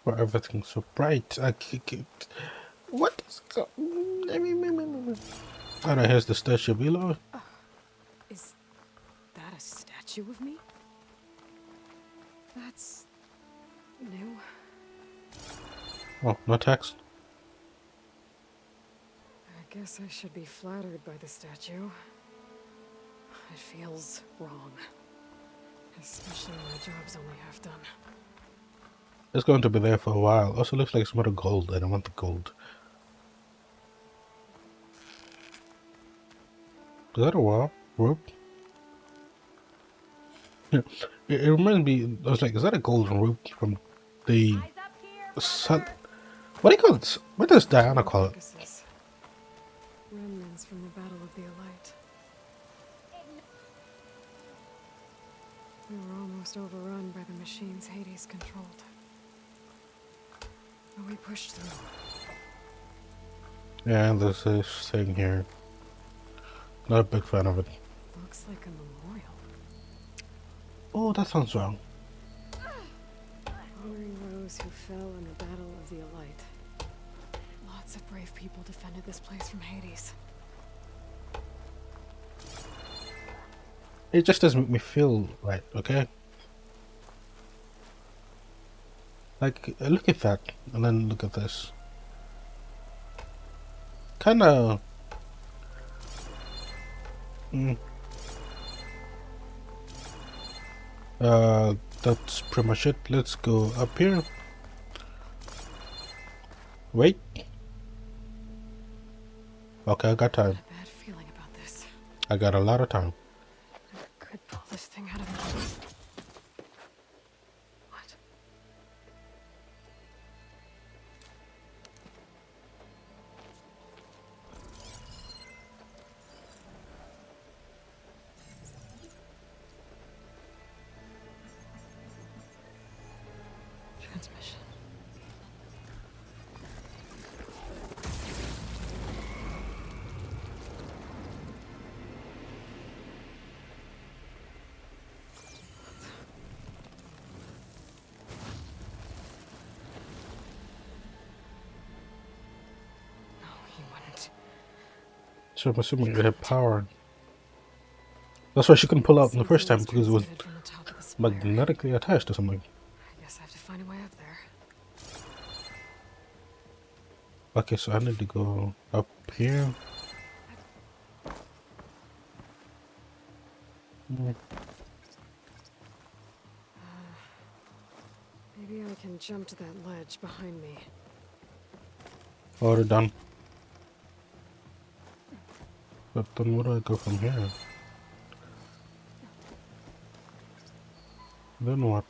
Why everything's so bright? What is Oh, no, here's the statue below. Is that a statue of me? That's new. Oh, no text. I guess I should be flattered by the statue. It feels wrong. Especially when my job's only half done. It's going to be there for a while. Also looks like some other gold. I don't want the gold. Is that a wall? Rope? Yeah. It reminds me, I was like, is that a golden rope from the sun? What do you call it? What does Diana call it? Carcasses. Remnants from the Battle of the Elite. We were almost overrun by the machines Hades controlled. But we pushed through. Yeah, there's this thing here. Not a big fan of it. Looks like a memorial. Oh, that sounds wrong. Honoring those who fell in the Battle of the Elite. Lots of brave people defended this place from Hades. It just doesn't make me feel right, okay? Like, look at that, and then look at this. Kinda... that's pretty much it. Let's go up here. Wait. Okay, I got time. A bad feeling about this. I got a lot of time. I could pull this thing out of me. What? Transmission. No, he wouldn't. So I'm assuming it had power. That's why she couldn't pull out in the first time, because it was Transmitted from the top of the spire. magnetically attached to something. I guess I have to find a way up there. Okay, so I need to go up here. Maybe I can jump to that ledge behind me. Already done. But then where do I go from here? Then what?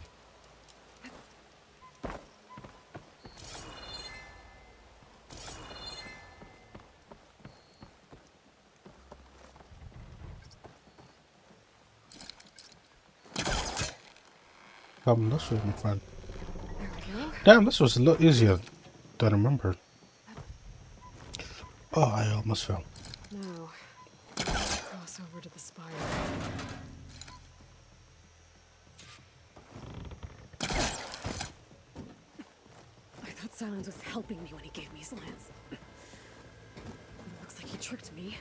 Come this way, my friend. There we go. Damn, this was a lot easier than I remember. Oh, I almost fell. Now, cross over to the spire. I thought Silence was helping me when he gave me his lance. It looks like he tricked me.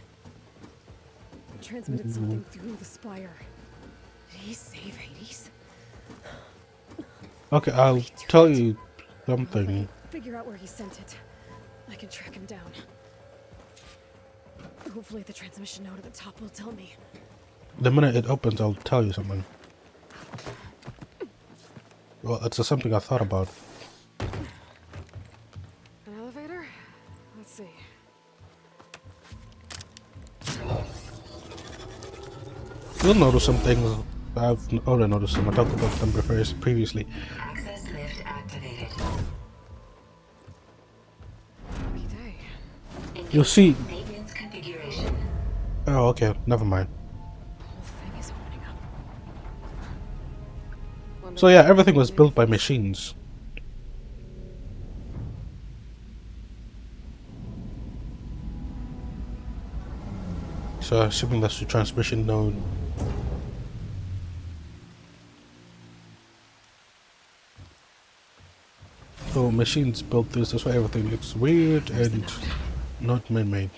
He transmitted something through the spire. Did he save Hades? Okay, I'll tell you something. Figure out where he sent it. I can track him down. Hopefully the transmission note at the top will tell me. The minute it opens, I'll tell you something. Well, it's something I thought about. An elevator? Let's see. You'll notice some things I've already noticed them. I talked about them previously. Access lift activated. Happy day. You'll see. Maintenance configuration. Oh, okay. Never mind. The whole thing is opening up. Wonder So yeah, everything was built by machines. So assuming that's the transmission node. So machines built this, that's why everything looks weird and not man-made.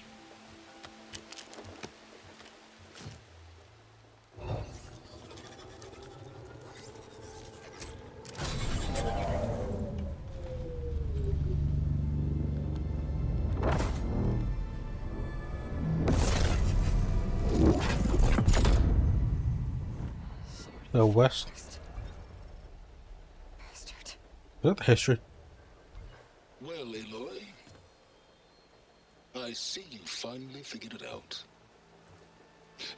The West. Bastard. Is that the history? Well, Aloy, I see you finally figured it out.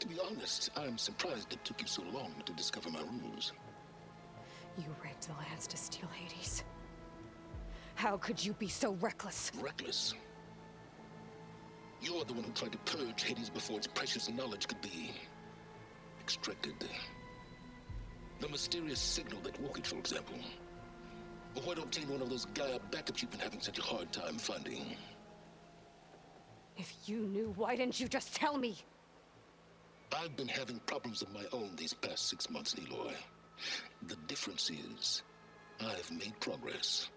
To be honest, I'm surprised it took you so long to discover my ruse. You rigged the lands to steal Hades. How could you be so reckless? Reckless. You're the one who tried to purge Hades before its precious knowledge could be extracted. The mysterious signal that woke it, for example. But why not obtain one of those Gaia backups you've been having such a hard time finding? If you knew, why didn't you just tell me? I've been having problems of my own these past 6 months, Aloy. The difference is, I've made progress.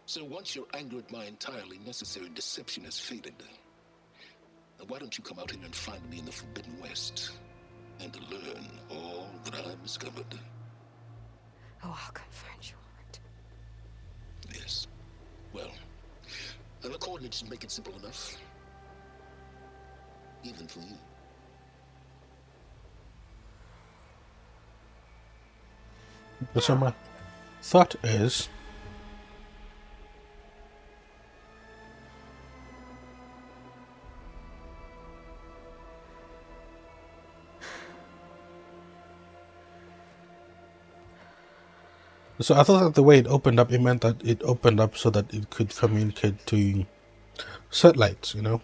So once your anger at my entirely necessary deception has faded, why don't you come out here and find me in the Forbidden West, and learn all that I've discovered? Oh, I'll come find you, all right. Yes. Well, and the coordinates make it simple enough. Even for you. So my thought is, so I thought that the way it opened up, it meant that it opened up so that it could communicate to satellites, you know,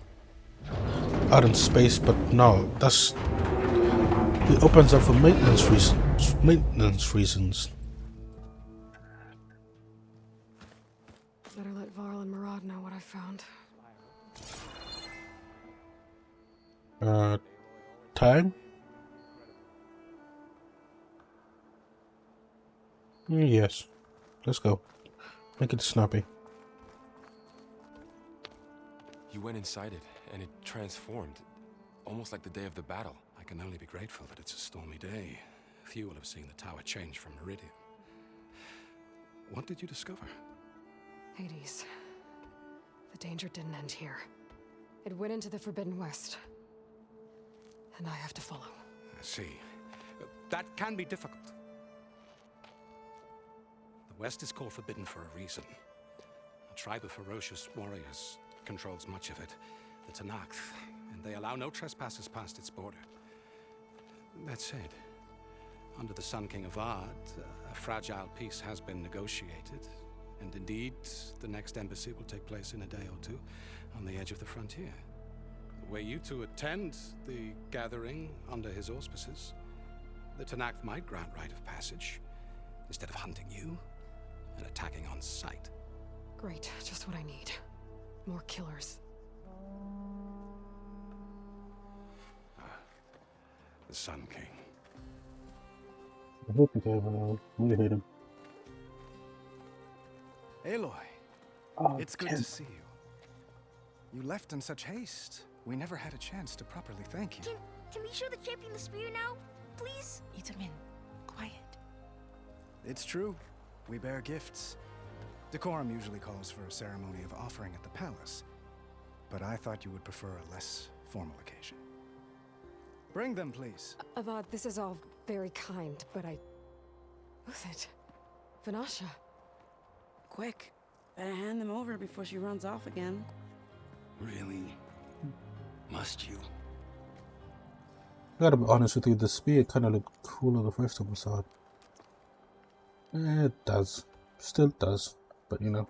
out in space. But no, it opens up for maintenance reasons. Better let Varl and Murad know what I found. Time? Yes. Let's go. Make it snappy. You went inside it, and it transformed, almost like the day of the battle. I can only be grateful that it's a stormy day. Few will have seen the tower change from Meridian. What did you discover? Hades. The danger didn't end here. It went into the Forbidden West. And I have to follow. I see. That can be difficult. The West is called Forbidden for a reason. A tribe of ferocious warriors controls much of it, the Tanakh, and they allow no trespassers past its border. That said, under the Sun King Avad, a fragile peace has been negotiated, and indeed, the next embassy will take place in a day or two on the edge of the frontier. Were you to attend the gathering under his auspices, the Tanakh might grant right of passage, instead of hunting you and attacking on sight. Great, just what I need. More killers. The Sun King. I hope you can really hate him. Aloy, Oh, it's good Ken. to see you. You left in such haste. We never had a chance to properly thank you. Can we show the champion the spear now, please? Itamin, quiet. It's true. We bear gifts. Decorum usually calls for a ceremony of offering at the palace, but I thought you would prefer a less formal occasion. Bring them, please. Avad, this is all very kind, but Who's it? Vanasha. Quick, better hand them over before she runs off again. Really? Must you? I gotta be honest with you, the spear kind of looked cooler the first time I saw it. It does. Still does. But you know.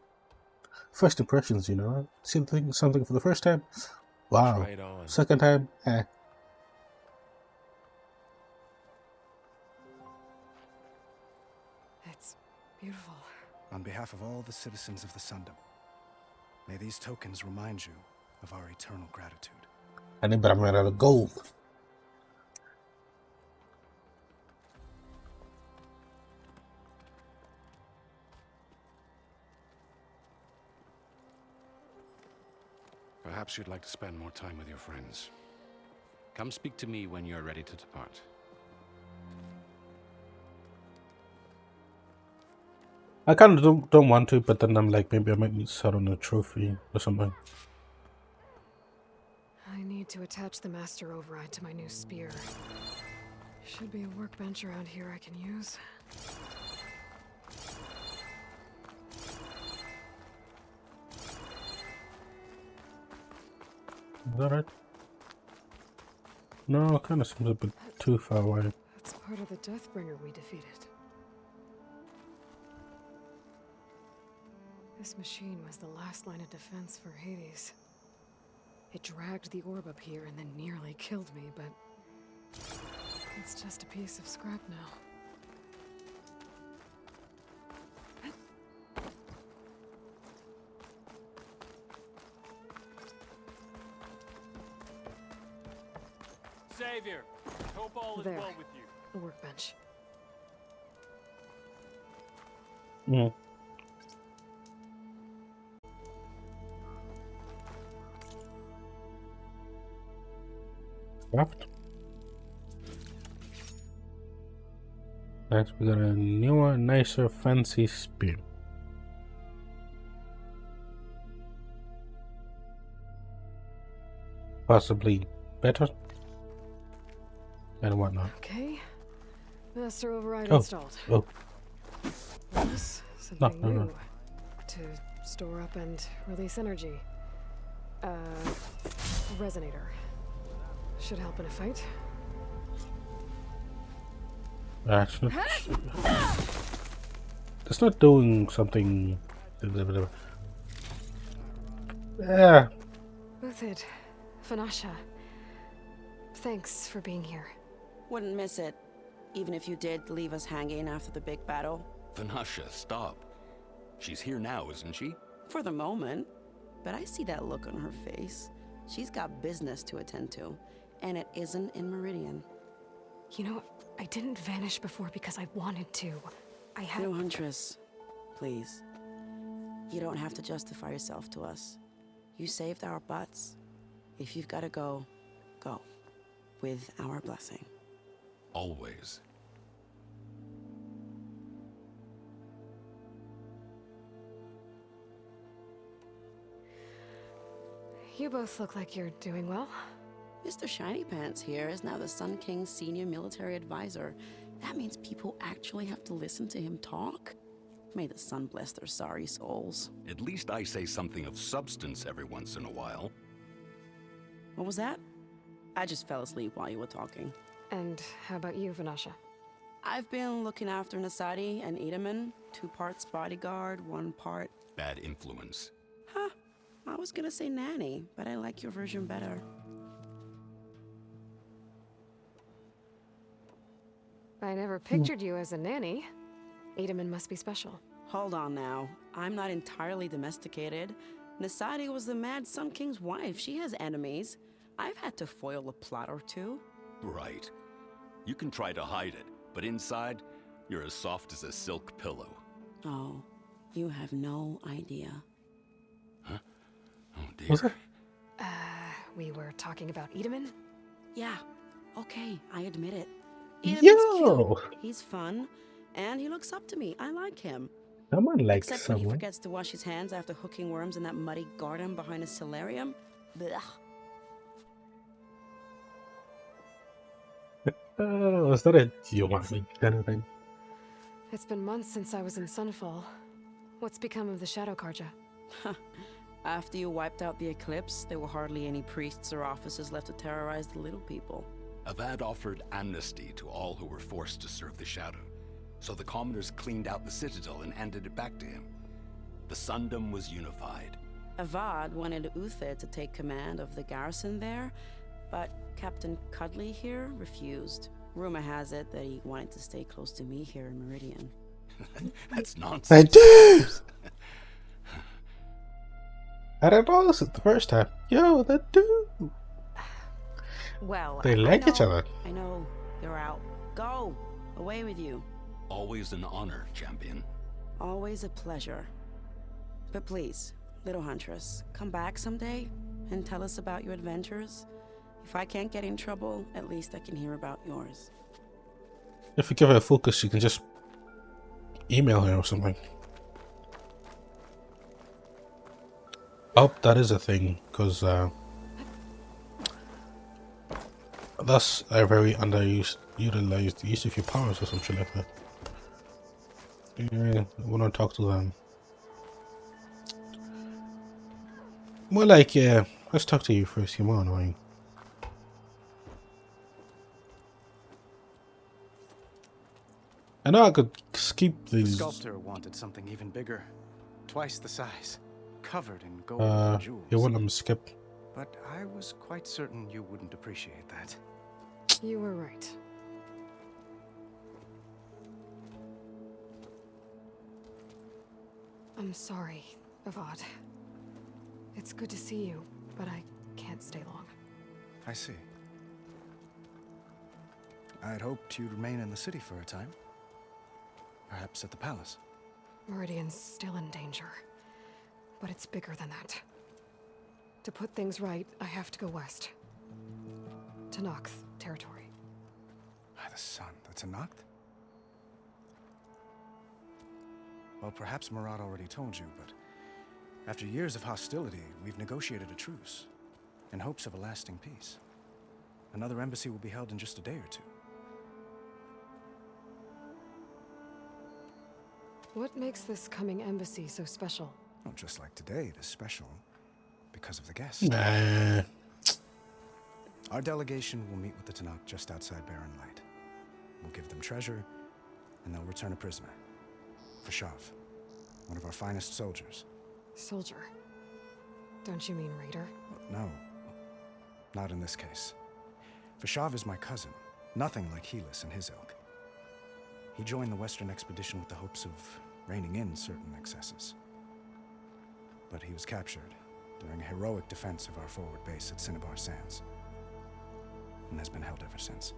First impressions, you know. See something for the first time? Wow. Try it on. Second time? It's beautiful. On behalf of all the citizens of the Sundom, may these tokens remind you of our eternal gratitude. And then, but I'm out of gold. Perhaps you'd like to spend more time with your friends. Come speak to me when you're ready to depart. I kind of don't want to, but then I'm like, maybe I might need to start on a trophy or something. I need to attach the master override to my new spear. Should be a workbench around here I can use. Is that right? No, it kind of seems a bit too far away. That's part of the Deathbringer we defeated. This machine was the last line of defense for Hades. It dragged the orb up here and then nearly killed me, but it's just a piece of scrap now. Savior, hope all is There. well with you. The workbench. Mm. Craft. Next, we got a newer, nicer, fancy spear. Possibly better. And whatnot. Okay. Master override Oh. installed. Oh. This something No, no. new. To store up and release energy. Resonator. Should help in a fight. Actually, it's not doing something. Yeah. Uthid. Fanasha. Thanks for being here. Wouldn't miss it, even if you did leave us hanging after the big battle. Vanasha, stop. She's here now, isn't she? For the moment. But I see that look on her face. She's got business to attend to, and it isn't in Meridian. You know, I didn't vanish before because I wanted to. I had... No, Huntress. Please. You don't have to justify yourself to us. You saved our butts. If you've got to go, go. With our blessing. Always. You both look like you're doing well. Mr. Shiny Pants here is now the Sun King's senior military advisor. That means people actually have to listen to him talk? May the sun bless their sorry souls. At least I say something of substance every once in a while. What was that? I just fell asleep while you were talking. And how about you, Vanasha? I've been looking after Nasadi and Edaman. 2 parts bodyguard, 1 part... Bad influence. Huh. I was gonna say nanny, but I like your version better. I never pictured you as a nanny. Edaman must be special. Hold on now. I'm not entirely domesticated. Nasadi was the Mad Sun King's wife. She has enemies. I've had to foil a plot or 2. Right. You can try to hide it, but inside, you're as soft as a silk pillow. Oh, you have no idea. Huh? Oh dear. Was it? We were talking about Edaman? Yeah, okay, I admit it. Yo! Edaman's cute. He's fun, and he looks up to me. I like him. Someone likes Except when he someone. forgets to wash his hands after hooking worms in that muddy garden behind his solarium. Blech. Was that a you want me kind of thing? It's been months since I was in Sunfall. What's become of the Shadow Karja? After you wiped out the eclipse, there were hardly any priests or officers left to terrorize the little people. Avad offered amnesty to all who were forced to serve the Shadow, so the commoners cleaned out the citadel and handed it back to him. The Sundom was unified. Avad wanted Uthid to take command of the garrison there, but Captain Cudley here refused. Rumor has it that he wanted to stay close to me here in Meridian. That's nonsense. I do! I don't know this is the first time. Yo, they do. Well, They like each other. I know. You're out. Go! Away with you. Always an honor, champion. Always a pleasure. But please, little Huntress, come back someday. and tell us about your adventures. If I can't get in trouble, at least I can hear about yours. If you give her a focus, you can just email her or something. I hope that is a thing, because that's a very utilized use of your powers or something like that. Yeah, I want to talk to them. More like, yeah, let's talk to you first. You're more annoying. I know I could skip The these. sculptor wanted something even bigger. Twice the size. Covered in gold and jewels. You want them to skip? But I was quite certain you wouldn't appreciate that. You were right. I'm sorry, Avad. It's good to see you, but I can't stay long. I see. I'd hoped you'd remain in the city for a time. Perhaps at the palace. Meridian's still in danger, but it's bigger than that. To put things right, I have to go west. To Nox territory. By the sun, that's a Noct? Well, perhaps Murad already told you, but after years of hostility, we've negotiated a truce in hopes of a lasting peace. Another embassy will be held in just a day or two. What makes this coming embassy so special? Well, just like today, it is special because of the guest. Nah. Our delegation will meet with the Tanakh just outside Barren Light. We'll give them treasure, and they'll return a prisoner. Fashav, one of our finest soldiers. Soldier? Don't you mean raider? No, not in this case. Fashav is my cousin, nothing like Helis and his ilk. He joined the Western expedition with the hopes of reining in certain excesses. But he was captured during a heroic defense of our forward base at Cinnabar Sands, and has been held ever since.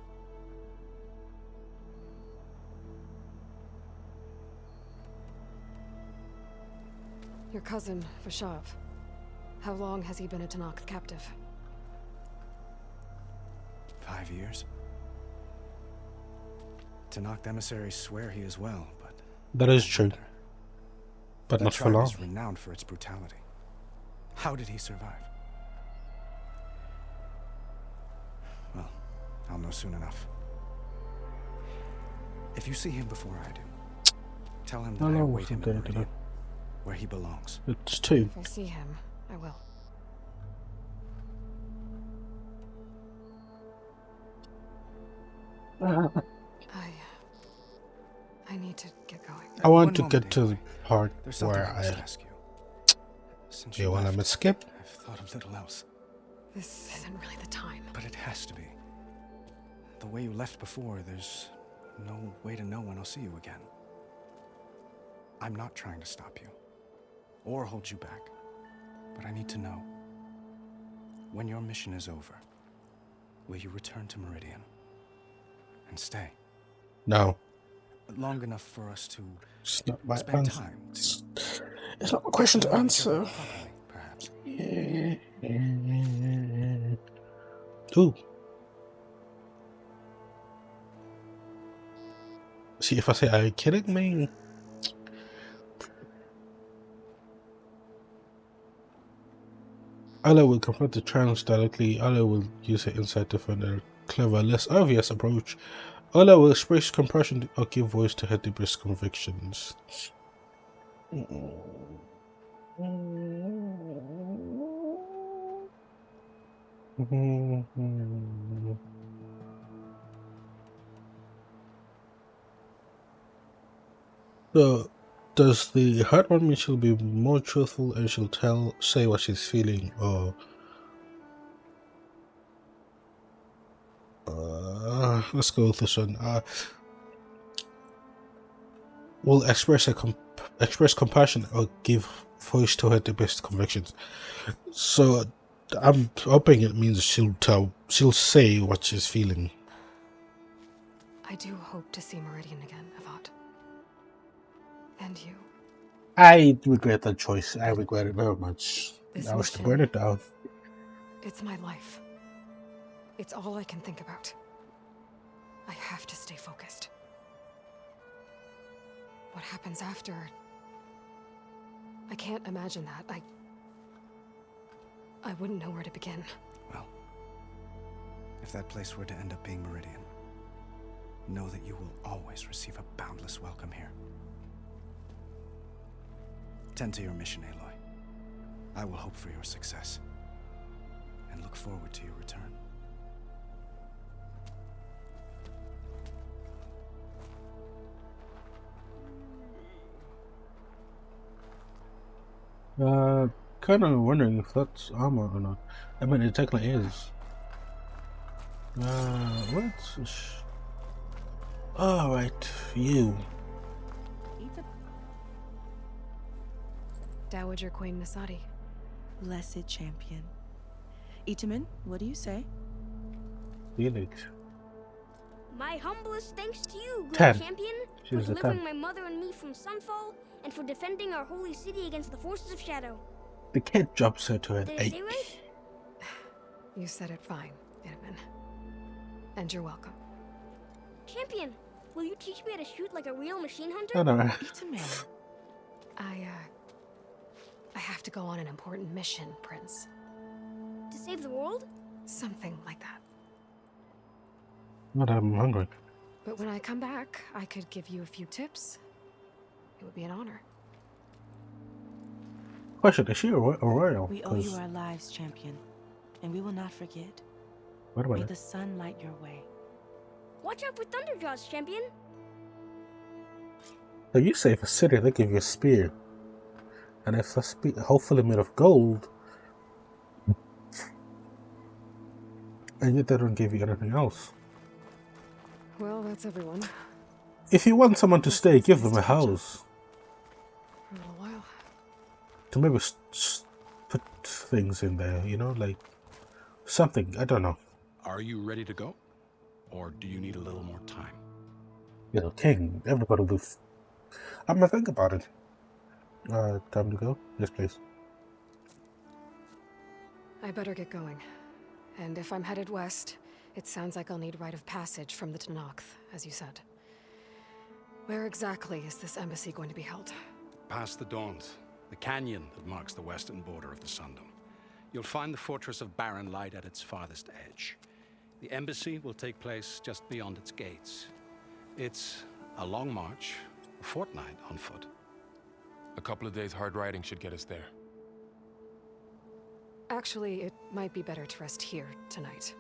Your cousin, Vashav. How long has he been a Tanakh captive? 5 years. Tanakh emissaries swear he is well, but... That is true. But not for long. That tribe is renowned for its brutality. How did he survive? Well, I'll know soon enough. If you see him before I do, tell him that I await him in Meridian, where he belongs. It's 2. If I see him, I will. I need to get going. I want to get to the part There's something where I must ask you. Since you want to skip? I've thought of little else. This isn't really the time. But it has to be. The way you left before, there's no way to know when I'll see you again. I'm not trying to stop you, or hold you back, but I need to know, when your mission is over, will you return to Meridian and stay? No. Long enough for us to It's not my spend answer. time to... It's not a question to answer. Perhaps. Ooh. See, if I say, are you kidding me? Allah will confront the trans directly. Allah will use her insight to find a clever, less obvious approach. Allah will express compassion or give voice to her deepest convictions. So, does the heart one mean she'll be more truthful and she'll say what she's feeling, or let's go with this one. Will express compassion or give voice to her deepest convictions. So I'm hoping it means she'll say what she's feeling. I do hope to see Meridian again, Avad. And you. I regret that choice. I regret it very much. This I was to mission burn it down. It's my life. It's all I can think about. I have to stay focused. What happens after? I can't imagine that. I wouldn't know where to begin. Well, if that place were to end up being Meridian, know that you will always receive a boundless welcome here. Tend to your mission, Aloy. I will hope for your success, and look forward to your return. Kind of wondering if that's armor or not. I mean, it technically is. What? Alright, you. Dowager Queen Nasadi. Blessed champion. Itaman, what do you say? Felix. My humblest thanks to you, good 10. champion, She for was a delivering 10. my mother and me from Sunfall, and for defending our holy city against the forces of Shadow. The kid jumps her to an Did I 8. say right? You said it fine, Itaman. And you're welcome. Champion, will you teach me how to shoot like a real machine hunter? I don't know. Itaman. I have to go on an important mission, Prince. To save the world? Something like that. But I'm hungry. But when I come back, I could give you a few tips. It would be an honor. Question, is she a royal? We owe you our lives, champion, and we will not forget. Wait a May minute. the sun light your way. Watch out for Thunderjaws, champion. So you save a city, they give you a spear. And if a spear, hopefully made of gold, and yet they don't give you anything else. Well, that's everyone. If you want someone to stay, give them a house. For a little while. To maybe put things in there, you know, like something, I don't know. Are you ready to go? Or do you need a little more time? You know, king, everybody will be. I'm gonna think about it. Time to go? Yes, please. I better get going. And if I'm headed west, it sounds like I'll need rite of passage from the Tenakth, as you said. Where exactly is this embassy going to be held? Past the Daunt, the canyon that marks the western border of the Sundom. You'll find the fortress of Barren Light at its farthest edge. The embassy will take place just beyond its gates. It's a long march, a fortnight on foot. A couple of days hard riding should get us there. Actually, it might be better to rest here tonight.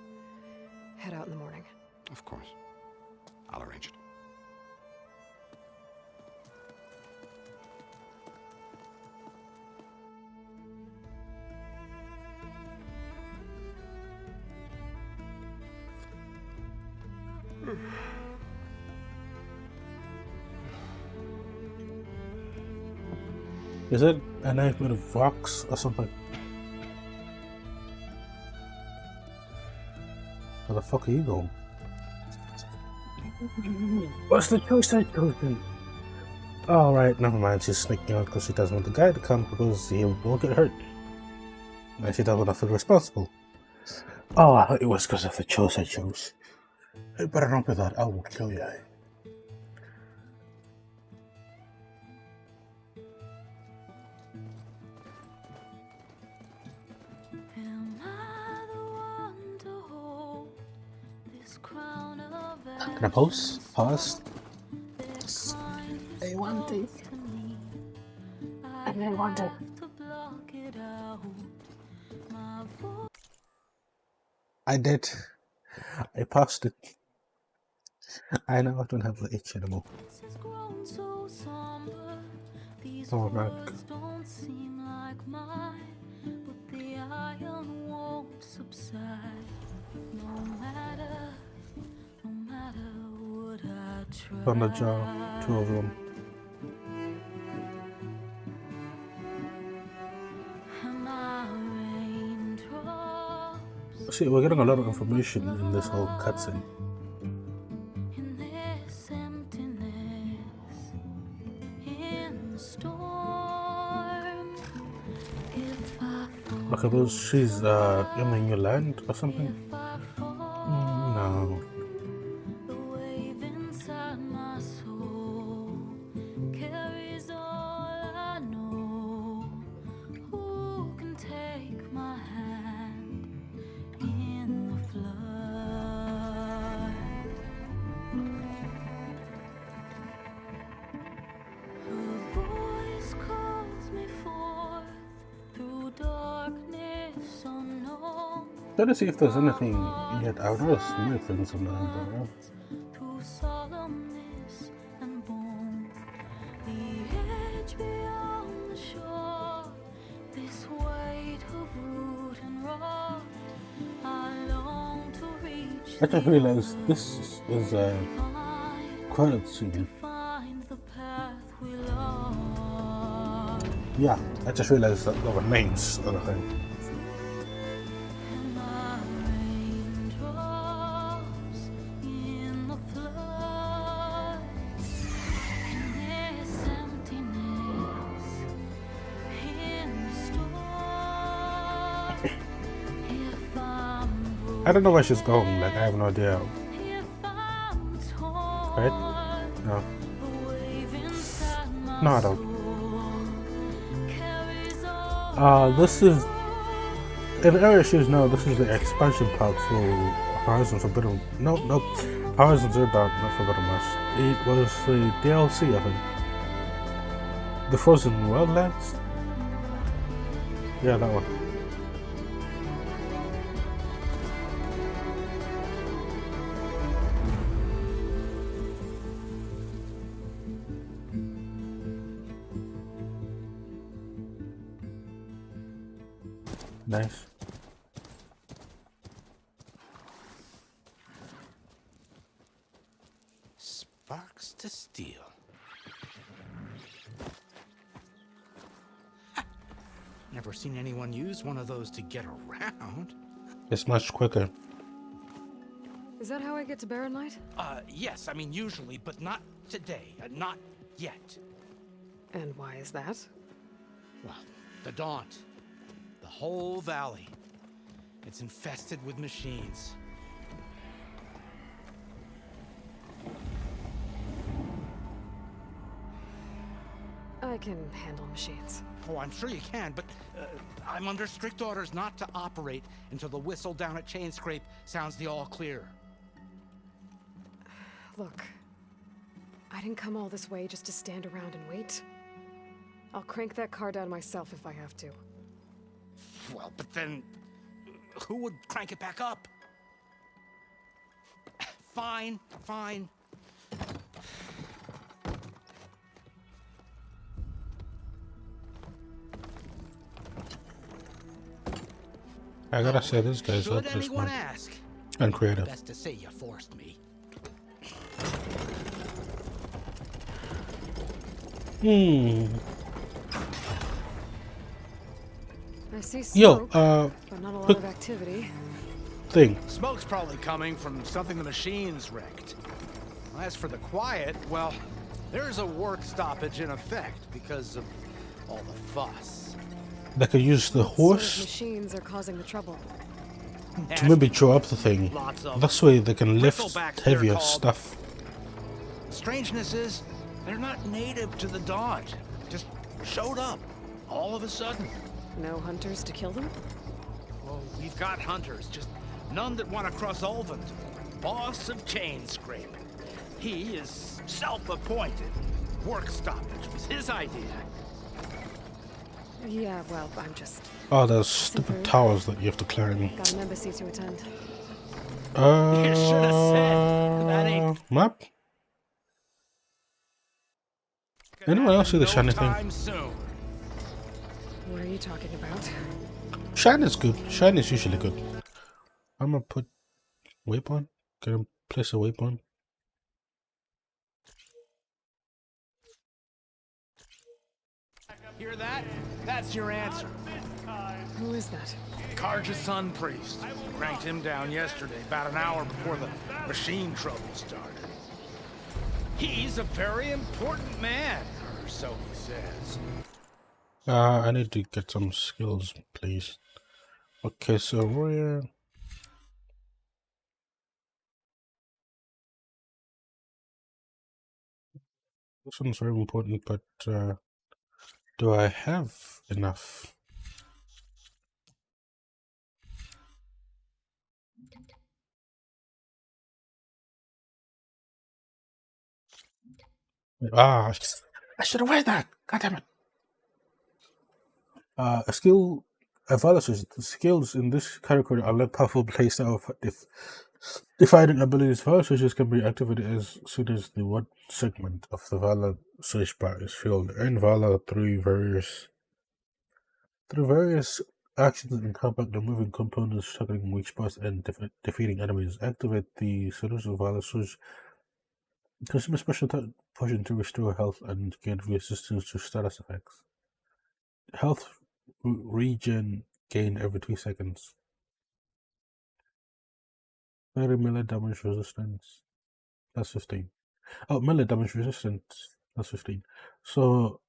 Head out in the morning. Of course. I'll arrange it. Is it a knife made of rocks or something? Where the fuck are you going? What's the choice I chose? Alright, never mind. She's sneaking out because she doesn't want the guy to come because he will get hurt. And she doesn't want to feel responsible. Oh, it was because of the choice I chose. I better not be that. I will kill you. Can I pause? Pause? I want to. And I want to. I did. I paused it. I know I don't have the itch anymore. Oh man. Thunderjaw, 2 of them. See, we're getting a lot of information in this whole cutscene. Okay, those she's in a new land or something? No. The wave inside my soul carries all I know. Who can take my hand in the flood? Her voice calls me forth through darkness unknown. Try to see if there's anything yet. I know there's new things on there, but Through solemnness and bone, the edge beyond the shore, this weight of root and rock, I long to reach. I just realized this is a credit scene. Find the path we lost. Yeah, I just realized that there were names on the thing. And my raindrops in the flood. In this emptiness, in the storm. If I'm I don't know where she's going, like, I have no idea. Right? No. No, I don't. This is... In the area she's now, this is the expansion pack for Horizon Forbidden... No. Horizon Zero Dawn, not Forbidden West. It was the DLC, I think. The Frozen Wildlands? Yeah, that one. Nice. Sparks to steel. Never seen anyone use one of those to get around. It's much quicker. Is that how I get to Barren Light? Yes, I mean usually, but not today. Not yet. And why is that? Well, the Daunt. The whole valley. It's infested with machines. I can handle machines. Oh, I'm sure you can, but I'm under strict orders not to operate until the whistle down at Chain Scrape sounds the all clear. Look, I didn't come all this way just to stand around and wait. I'll crank that car down myself if I have to. Well, but then who would crank it back up? Fine. I gotta say, this guy's up this one. And creative. Best to say you forced me. I see smoke, but not a lot quick of activity. Thing. Smoke's probably coming from something the machines wrecked. As for the quiet, well, there's a work stoppage in effect because of all the fuss. They could use the What sort of horse machines are causing the trouble? to maybe throw up the thing. This way they can lift Bristlebacks, heavier they're called. stuff. Strangeness is, they're not native to the Daunt. Just showed up, all of a sudden. No hunters to kill them? Well, we've got hunters, just none that want to cross Ulvund. Boss of Chain Scrape. He is self-appointed. Work stoppage was his idea. Yeah, well, I'm just... Oh, there's stupid towers that you have to climb. got an embassy to attend. You should have said that ain't map? Anyone else see the shiny thing? time soon. What are you talking about? Shine is good. Shine is usually good. I'm gonna put waypoint. Can I place a waypoint? Hear that? That's your answer. Who is that? Karja's Sun Priest. Cranked him down yesterday, about an hour before the machine trouble started. He's a very important man, or so he says. I need to get some skills, please. Okay, so warrior. This one's very important, but do I have enough? Ah, I should have read that. God damn it. A skill, analysis. The skills in this category are like powerful playstyle defining abilities. Valor switches can be activated as soon as the one segment of the Valor switch bar is filled. Earn Valor through various actions in combat, removing components, targeting weak spots, and defeating enemies. Activate the Solution Valor switch. Consume a special potion to restore health and gain resistance to status effects. Health regen gain every 2 seconds. 30 melee damage resistance. That's 15. Oh, melee damage resistance. That's 15. So,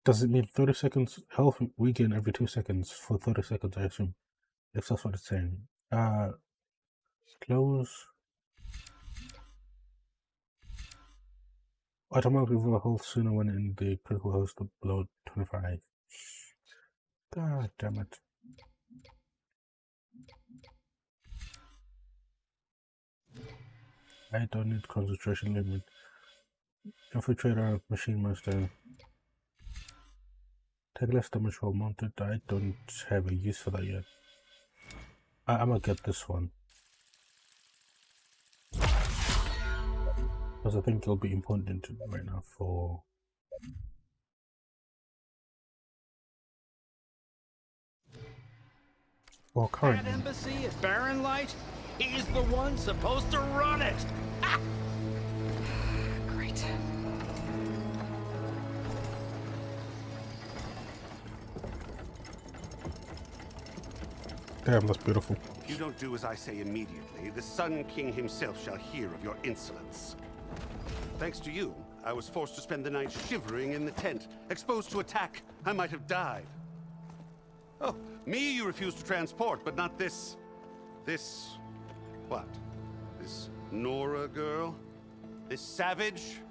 does it mean 30 seconds? Health regain every 2 seconds for 30 seconds, I assume. If that's what it's saying. Close. Automatically reveal health sooner when in the critical health below 25. God damn it. I don't need concentration limit. Infiltrator, machine master. Take less damage while mounted. I don't have a use for that yet. I'm gonna get this one. Because I think it'll be important right now for... Well, That currently. embassy at Barren Light? He's the one supposed to run it! Ah! Great. Damn, that's beautiful. If you don't do as I say immediately, the Sun King himself shall hear of your insolence. Thanks to you, I was forced to spend the night shivering in the tent. Exposed to attack, I might have died. Oh, me you refuse to transport, but not this... What? This Nora girl? This savage?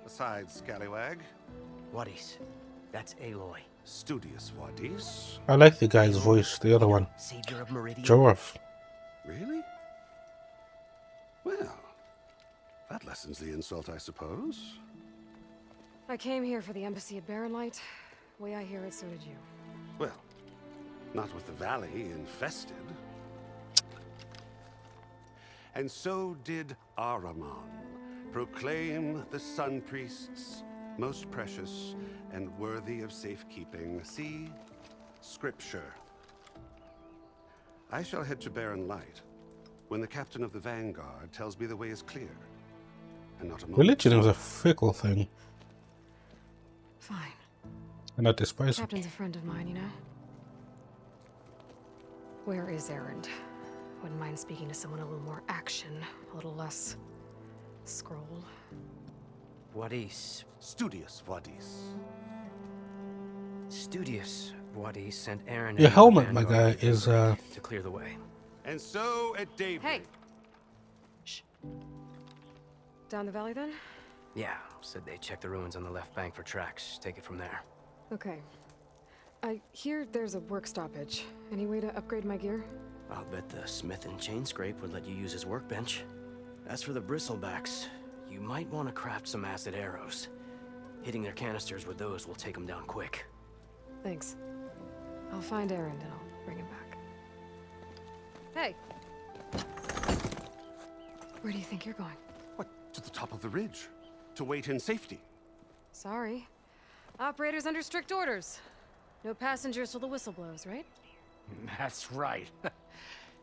Besides, scallywag. Wadis. That's Aloy. Studious Wadis. I like the guy's voice, the other one. Savior of Meridian. Jorf. Really? Well, that lessens the insult, I suppose. I came here for the embassy at Barren Light. Way I hear it, so did you. Well, not with the valley infested. And so did Ahriman, proclaim the Sun Priests most precious and worthy of safekeeping. See? Scripture. I shall head to Barren Light when the captain of the Vanguard tells me the way is clear. And not a moment. Religion is a fickle thing. Fine. And I despise it. Captain's a friend of mine, you know? Where is Erend? Wouldn't mind speaking to someone a little more action, a little less scroll. Wadis. Studious Wadis. Studious Wadis sent Aaron. Your helmet, my guy, is to clear the way. And so at daybreak. Hey! Shh. Down the valley then? Yeah, said they checked the ruins on the left bank for tracks. Take it from there. Okay. I hear there's a work stoppage. Any way to upgrade my gear? I'll bet the smith and chain scrape would let you use his workbench. As for the bristlebacks, you might want to craft some acid arrows. Hitting their canisters with those will take them down quick. Thanks. I'll find Erend and I'll bring him back. Hey! Where do you think you're going? What? To the top of the ridge. To wait in safety. Sorry. Operator's under strict orders. No passengers till the whistle blows, right? That's right.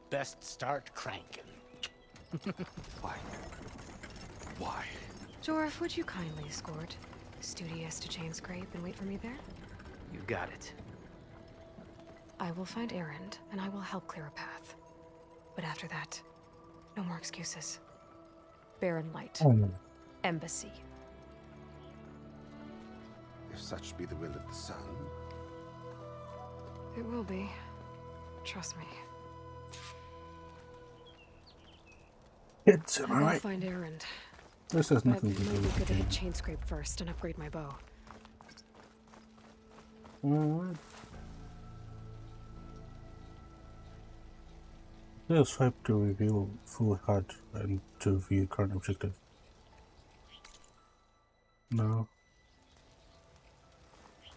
Best start cranking. Why? Why? Jorf, would you kindly escort Studious to Chain Scrape and wait for me there? You got it. I will find Erend, and I will help clear a path. But after that, no more excuses. Barren Light. Embassy. If such be the will of the sun. It will be. Trust me. It's I'm gonna find Erend. This has But nothing to it do might be with good to the hit chain scrape first and upgrade my bow. game. There's swipe to reveal full HUD and to view current objective. No.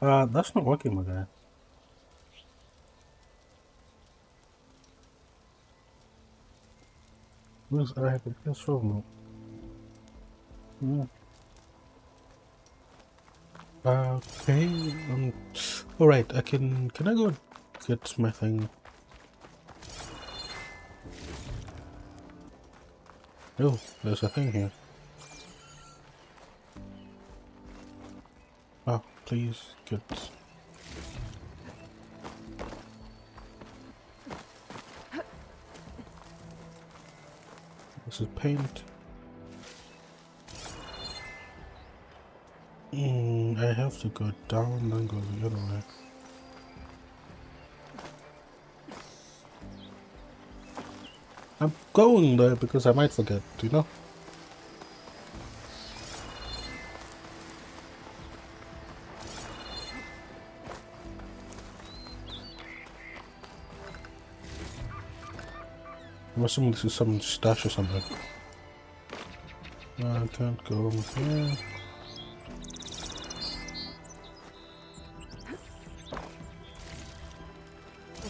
That's not working, my guy. Where's I have a PS5 now? Okay. Alright, can I go get my thing? Oh, there's a thing here. Oh, please get. This is paint. I have to go down, then go the other way. I'm going there because I might forget, you know? I'm assuming this is some stash or something. No, I can't go here.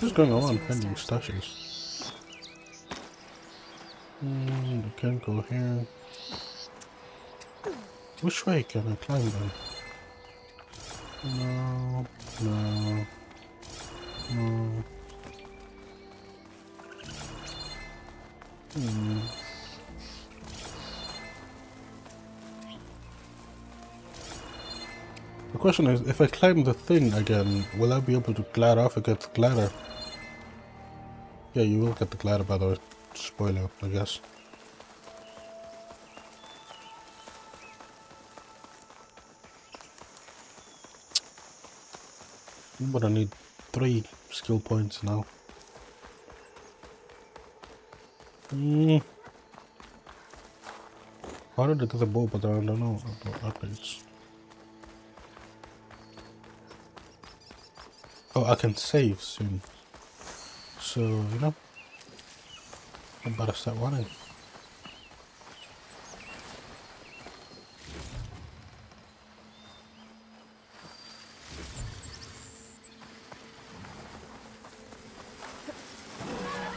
What's going on finding stashes? I can't go here. Which way can I climb then? No, no, no. The question is, if I climb the thing again, will I be able to glide off and get the glider? Yeah, you will get the glider, by the way. Spoiler, I guess. But I need 3 skill points now. How did I get the bow, but I don't know about upgrades. Oh, I can save soon. So, you know, I better start running.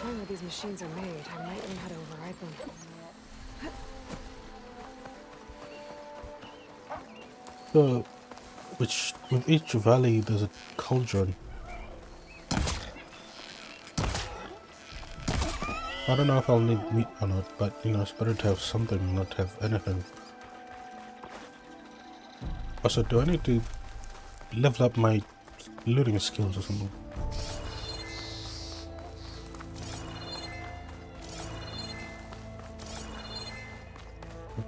Knowing where these machines are made, I might learn how to override them. So, with each valley, there's a cauldron. I don't know if I'll need meat or not, but you know, it's better to have something than not to have anything. Also, do I need to level up my looting skills or something?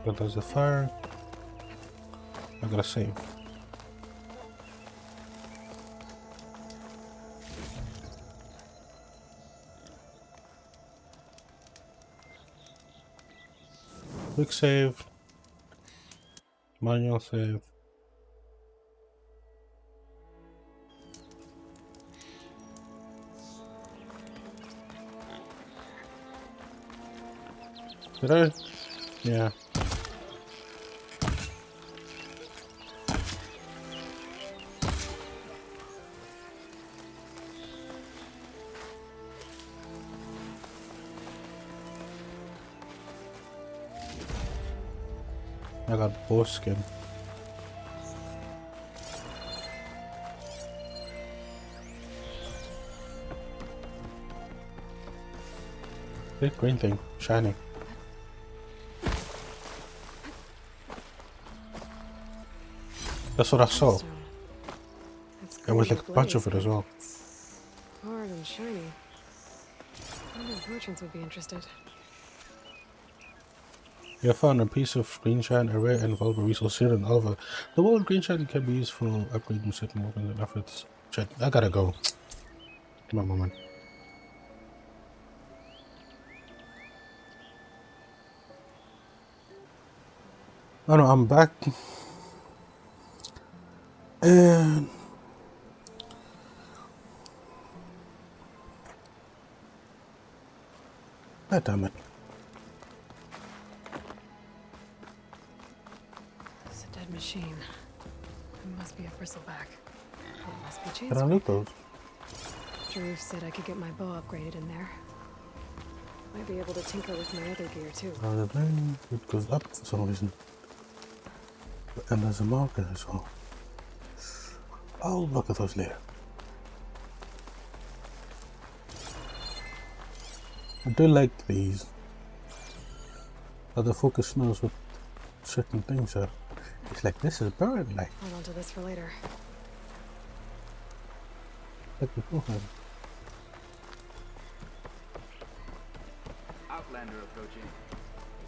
But there's a fire. I gotta save. Quick save. Manual save. Did I? Yeah. I got boar skin. Big green thing, shiny. That's what I saw. There was like a bunch of it as well. Hard and shiny. I wonder if merchants would be interested. You have found a piece of green shine, a rare and valuable resource here in Alva. The world green shine can be used for upgrading certain weapons and efforts. Shit, I gotta go. Come on, man. Oh no, I'm back. And God damn it. It's a dead machine. It must be a bristleback. It must be I don't chain. need those. Drew said I could get my bow upgraded in there. Might be able to tinker with my other gear too. The plane, it goes up for some reason. And there's a marker as well. I'll look at those later. I do like these. But the focus knows what certain things are. It's like this is bird light. Hold on to this for later. Like beforehand. Outlander approaching.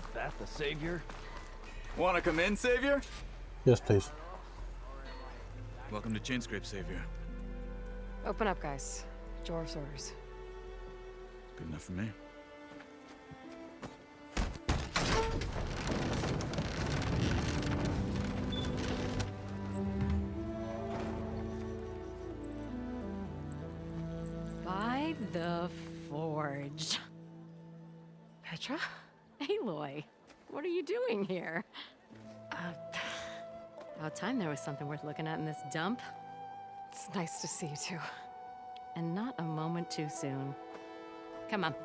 Is that the Savior? Wanna come in, Savior? Yes, please. Welcome to Chainscrape, Savior. Open up, guys. Jor's orders. Good enough for me. By the forge. Petra? Aloy, what are you doing here? About time there was something worth looking at in this dump. It's nice to see you too. And not a moment too soon. Come on.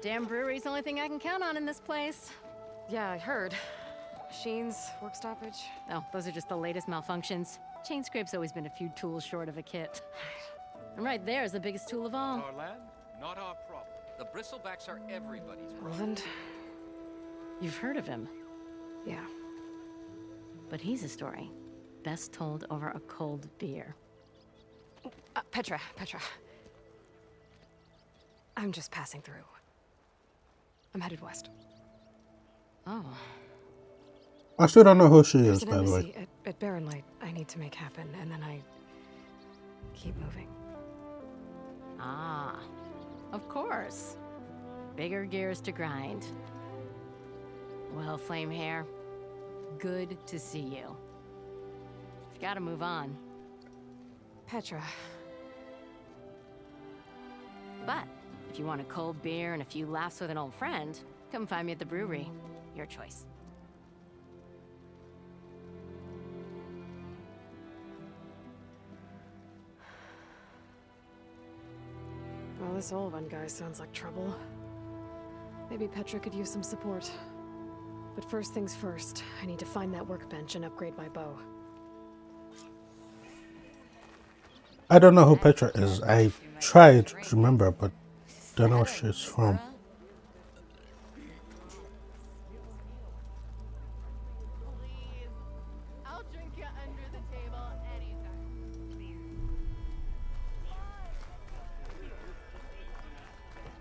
Damn brewery's the only thing I can count on in this place. Yeah, I heard. Machines, work stoppage. Oh, those are just the latest malfunctions. Chainscrape's always been a few tools short of a kit. And right there is the biggest tool of all. Our land, not our problem. The bristlebacks are everybody's problem. Roland? You've heard of him. Yeah. But he's a story best told over a cold beer. Petra. I'm just passing through. I'm headed west. Oh. I still don't know who she There's is, an by the embassy way. at Barren Light I need to make happen, and then I keep moving. Ah, of course. Bigger gears to grind. Well, Flamehair, good to see you. You've got to move on. Petra. But if you want a cold beer and a few laughs with an old friend, come find me at the brewery. Your choice. Well, this Olvan guy sounds like trouble. Maybe Petra could use some support. But first things first, I need to find that workbench and upgrade my bow. I don't know who Petra is. I tried to remember, but don't know where she's from. I'll drink you under the table anytime.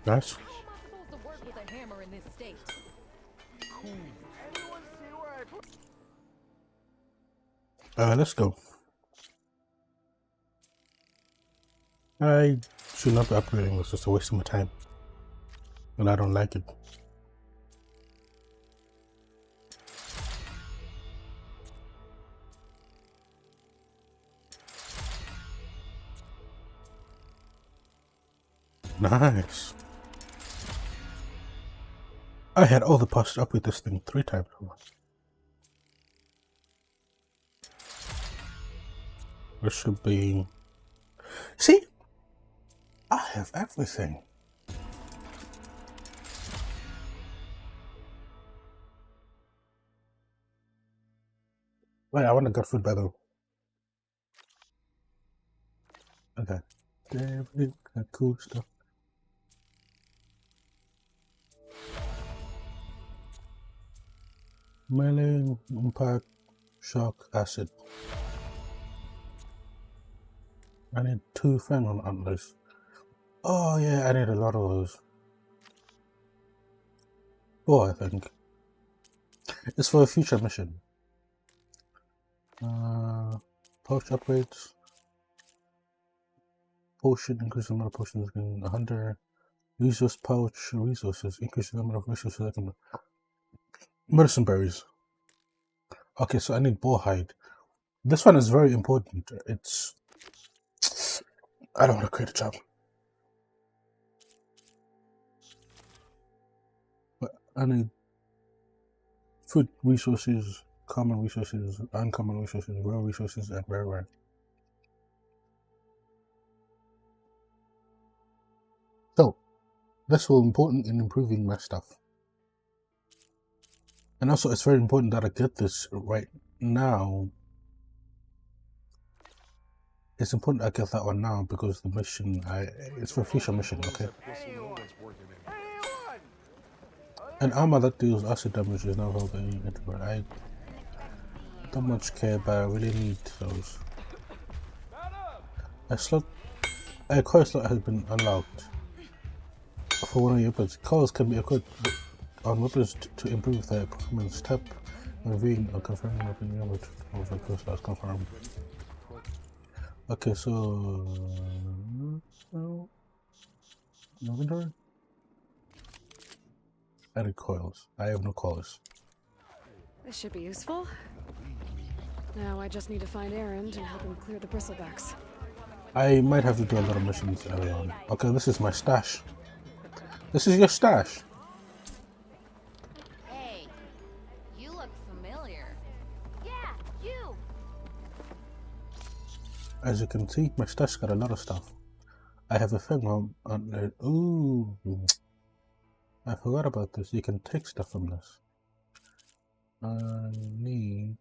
Nice. How am I supposed to work with a hammer in this state? Let's go. I should not be upgrading this, it's a waste of my time. And I don't like it. Nice. I had all the parts to upgrade this thing 3 times over. There should be... See? I have everything. Wait, I want to get food by the way. Okay. Everything, that cool stuff. Melee, impact, shock, acid. I need 2 Phenon antlers. Oh yeah, I need a lot of those. 4, I think. It's for a future mission. Pouch upgrades. Potion increase the number of potions in 100. Resource pouch resources increase the number of resources I can. Medicine berries. Okay, so I need boar hide. This one is very important. It's. I don't want to create a job. But I need food resources, common resources, uncommon resources, rare resources, and rare. So, this will be important in improving my stuff. And also, it's very important that I get this right now. It's important I get that one now because the mission, it's for a future mission, okay? An armor that deals acid damage is now held in integral. I don't much care, but I really need those. A coil slot has been unlocked for one of your weapons. Coils can be equipped on weapons to improve their performance. Tap revealing or confirming weapon damage of the coil slots confirmed. Okay, so inventory. Added coils. I have no coils. This should be useful. Now I just need to find Erend and help him clear the bristlebacks. I might have to do a lot of missions early on. Okay, this is my stash. This is your stash. Hey, you look familiar. Yeah, you! As you can see, my stash got a lot of stuff. I have a thing on there. Ooh. I forgot about this. You can take stuff from this. I need...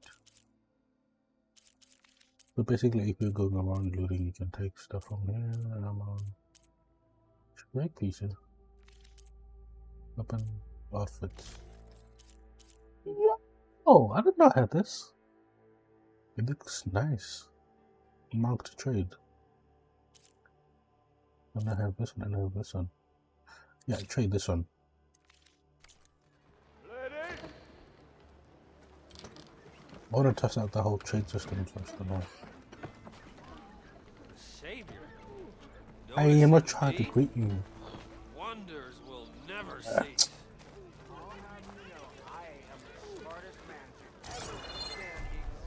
But basically, if you're going around looting, you can take stuff from here. And I'm on... Break pieces. Weapon outfits. Yeah. Oh, I did not have this. It looks nice. Marked trade. And I have this one and I have this one. Yeah, trade this one. I want to test out the whole trade system first of all. Savior. I am not trying to greet you. Wonders will never cease. Oh,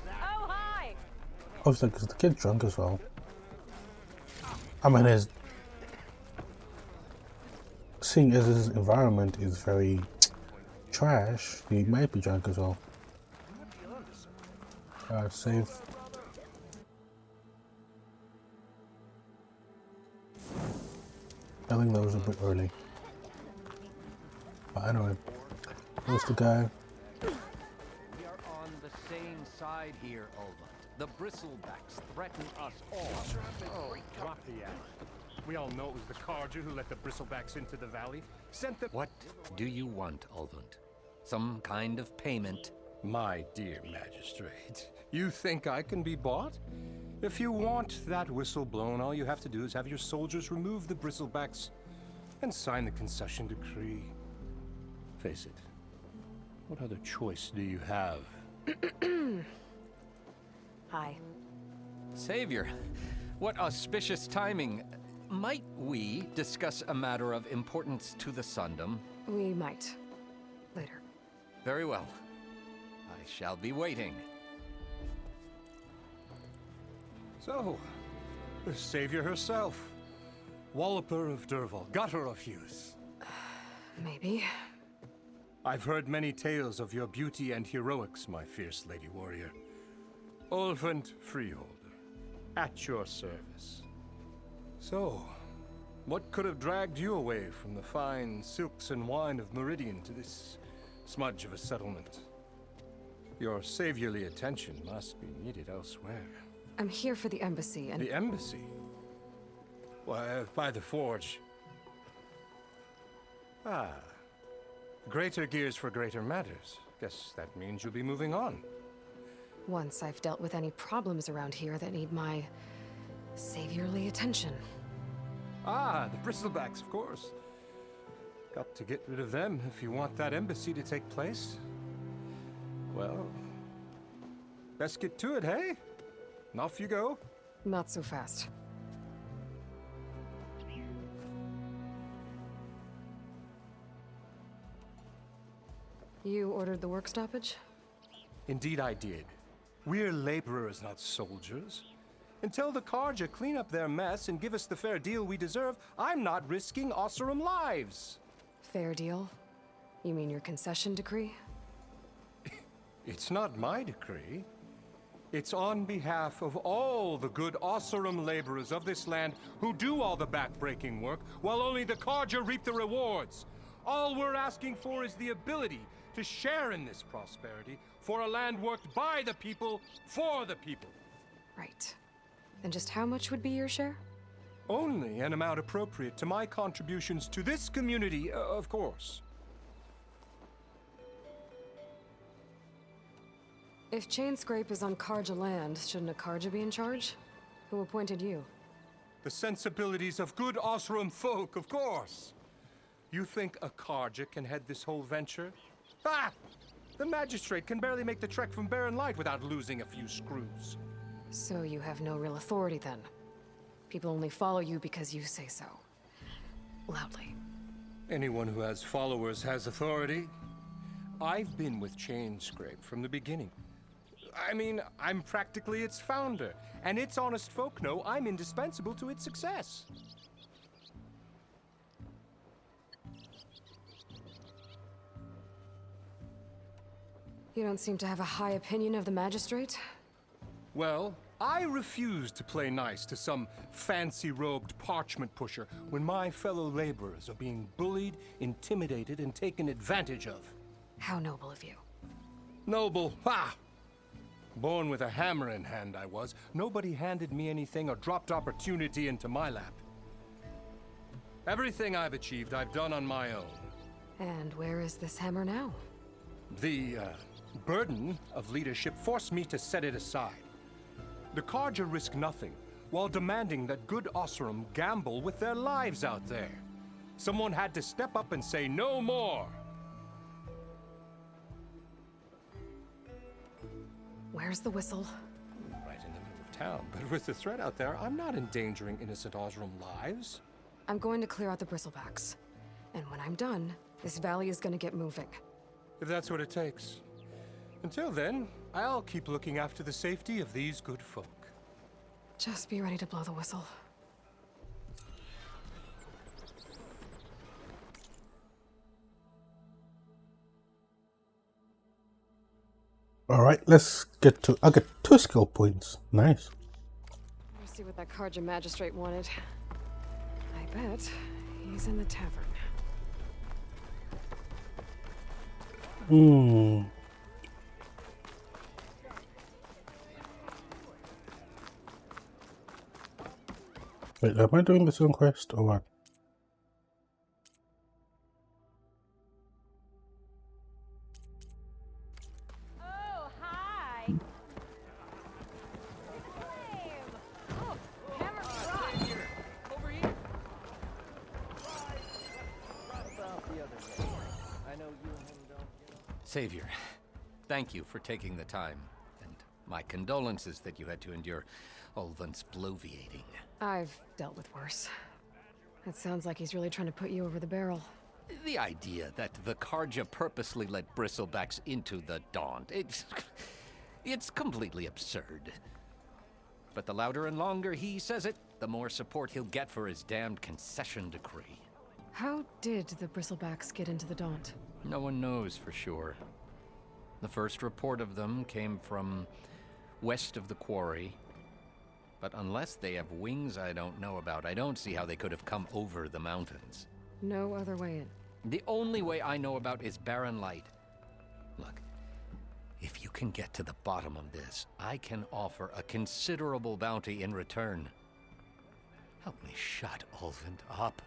hi! I was like, is the kid drunk as well? I mean, seeing as his environment is very trash, he might be drunk as well. Save. I think that was a bit early. But anyway, where's the guy? We are on the same side here, Olmut. The bristlebacks threaten us all. Oh, drop the act. We all know it was the Carja who let the bristlebacks into the valley. Sent them. What do you want, Ulvund? Some kind of payment? My dear magistrate, you think I can be bought? If you want that whistle blown, all you have to do is have your soldiers remove the bristlebacks and sign the concession decree. Face it, what other choice do you have? Hi. Savior, what auspicious timing. Might we discuss a matter of importance to the Sundom? We might. Later. Very well. I shall be waiting. So, the savior herself. Walloper of Derval, gutter of Hughes. Maybe. I've heard many tales of your beauty and heroics, my fierce lady warrior. Ulvund Freeholder, at your service. So, what could have dragged you away from the fine silks and wine of Meridian to this smudge of a settlement? Your saviorly attention must be needed elsewhere. I'm here for the embassy and... The embassy? Why, by the forge. Ah. Greater gears for greater matters. Guess that means you'll be moving on. Once I've dealt with any problems around here that need my saviorly attention. Ah, the bristlebacks, of course. Got to get rid of them if you want that embassy to take place. Well, Best get to it, hey? And off you go. Not so fast. You ordered the work stoppage? Indeed I did. We're laborers, not soldiers. Until the Carja clean up their mess and give us the fair deal we deserve, I'm not risking Osseram lives. Fair deal? You mean your concession decree? It's not my decree. It's on behalf of all the good Osseram laborers of this land who do all the backbreaking work, while only the Carja reap the rewards. All we're asking for is the ability to share in this prosperity for a land worked by the people, for the people. Right. And just how much would be your share? Only an amount appropriate to my contributions to this community, of course. If Chainscrape is on Carja land, shouldn't a Carja be in charge? Who appointed you? The sensibilities of good Osseram folk, of course. You think a Carja can head this whole venture? Ah! The magistrate can barely make the trek from Barren Light without losing a few screws. So you have no real authority then? People only follow you because you say so. Loudly. Anyone who has followers has authority. I've been with Chainscrape from the beginning. I mean, I'm practically its founder, and its honest folk know I'm indispensable to its success. You don't seem to have a high opinion of the magistrate? Well, I refuse to play nice to some fancy-robed parchment pusher when my fellow laborers are being bullied, intimidated, and taken advantage of. How noble of you. Noble? Ha! Born with a hammer in hand, I was. Nobody handed me anything or dropped opportunity into my lap. Everything I've achieved, I've done on my own. And where is this hammer now? The, burden of leadership forced me to set it aside. The Carja risk nothing, while demanding that good Osseram gamble with their lives out there. Someone had to step up and say no more. Where's the whistle? Right in the middle of town, but with the threat out there, I'm not endangering innocent Osseram lives. I'm going to clear out the bristlebacks. And when I'm done, this valley is going to get moving. If that's what it takes. Until then, I'll keep looking after the safety of these good folk. Just be ready to blow the whistle. Alright, let's get to... I get 2 skill points. Nice. Let's see what that Carja magistrate wanted. I bet he's in the tavern. Wait, am I doing this on quest or what? Oh, hi. Oh, hammer rock. Over here. About the other way. I know you and him don't. Savior, thank you for taking the time, and my condolences that you had to endure Ulvund's bloviating. I've dealt with worse. It sounds like he's really trying to put you over the barrel. The idea that the Carja purposely let bristlebacks into the Daunt, it's completely absurd. But the louder and longer he says it, the more support he'll get for his damned concession decree. How did the bristlebacks get into the Daunt? No one knows for sure. The first report of them came from west of the quarry. But unless they have wings I don't know about, I don't see how they could have come over the mountains. No other way in. The only way I know about is Barren Light. Look, if you can get to the bottom of this, I can offer a considerable bounty in return. Help me shut Ulvund up.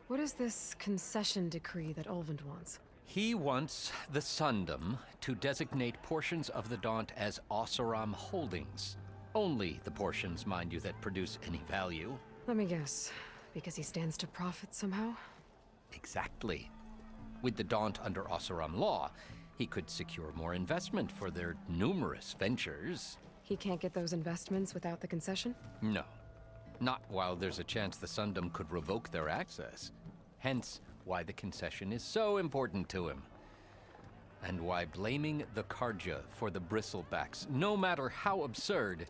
What is this concession decree that Ulvund wants? He wants the Sundom to designate portions of the Daunt as Osseram holdings. Only the portions, mind you, that produce any value. Let me guess. Because he stands to profit somehow? Exactly. With the Daunt under Osseram law, he could secure more investment for their numerous ventures. He can't get those investments without the concession? No. Not while there's a chance the Sundom could revoke their access. Hence, why the concession is so important to him. And why blaming the Karja for the bristlebacks, no matter how absurd,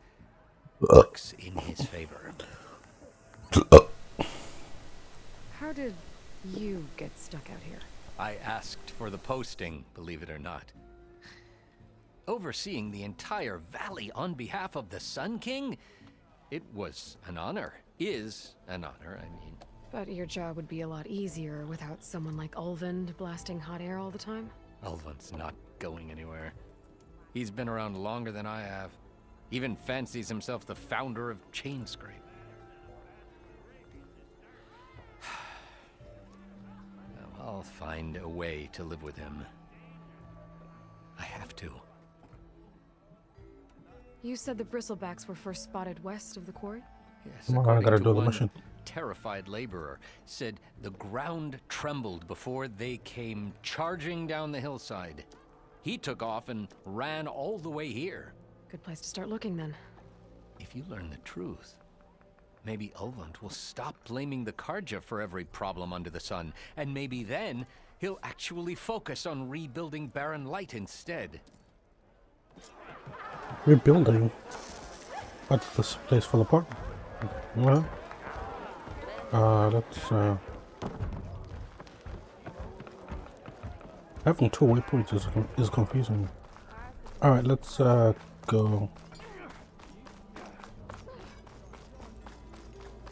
works in his favor. How did you get stuck out here? I asked for the posting, believe it or not. Overseeing the entire valley on behalf of the Sun King? It was an honor. Is an honor, I mean. But your job would be a lot easier without someone like Ulvund blasting hot air all the time? Ulvund's not going anywhere. He's been around longer than I have. Even fancies himself the founder of Chainscrape. I'll find a way to live with him. I have to. You said the bristlebacks were first spotted west of the quarry? Yes, Come on, I gotta do the mission. Terrified laborer said the ground trembled before they came charging down the hillside. He took off and ran all the way here. Good place to start looking then. If you learn the truth, maybe Ulvund will stop blaming the Karja for every problem under the sun, and maybe then he'll actually focus on rebuilding Barren Light instead. Rebuilding? What's this place fall apart? Well, having two waypoints is confusing. Alright, let's go.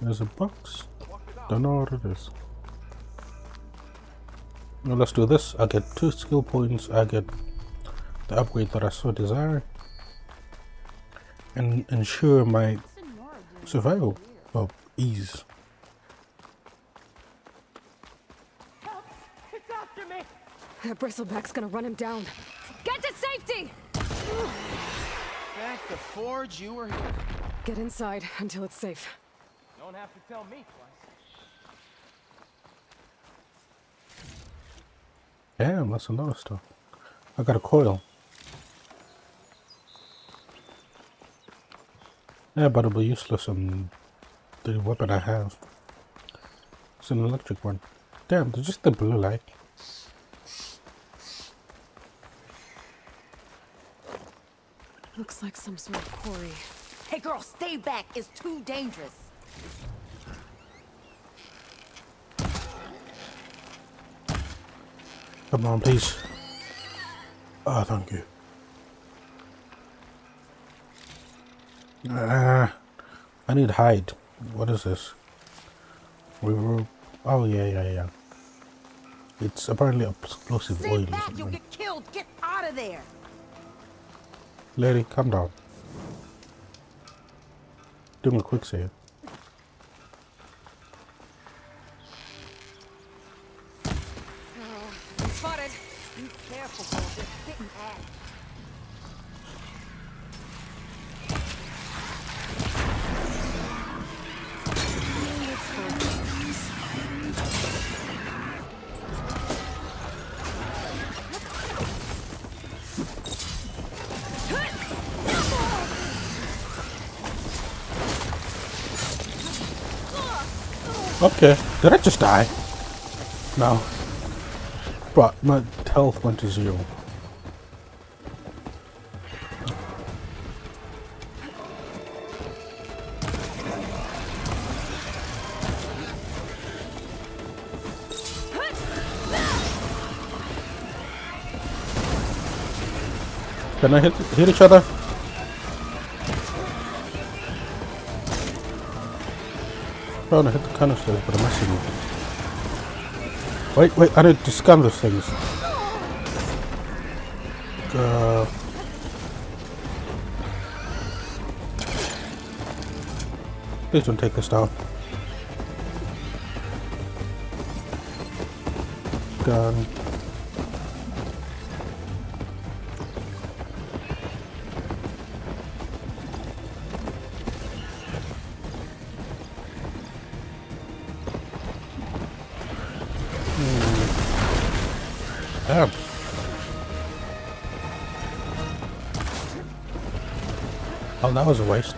There's a box. Don't know what it is. Now let's do this. I get 2 skill points. I get the upgrade that I so desire, and ensure my survival. Well, ease. It's after me! That bristleback's gonna run him down. Get to safety! Back the forge, you were here. Get inside until it's safe. Don't have to tell me twice. Damn, that's a lot of stuff. I got a coil. Yeah, but it'll be useless in the weapon I have. It's an electric one. Damn, there's just the blue light. Looks like some sort of quarry. Hey girl, stay back. It's too dangerous. Come on, please. Oh, thank you. I need hide. What is this? Oh, yeah. It's apparently explosive oil. Stay back, you'll get killed. Get out of there. Lady, calm down. Do me a quick save. Spotted. Be careful, girl. They're sitting at. Okay, did I just die? No. But my health went to 0. Can I hit each other? Trying to hit the canisters, but I'm missing it. Wait, I need to scan those things. Please don't take this down. Gun. Damn. Oh, that was a waste.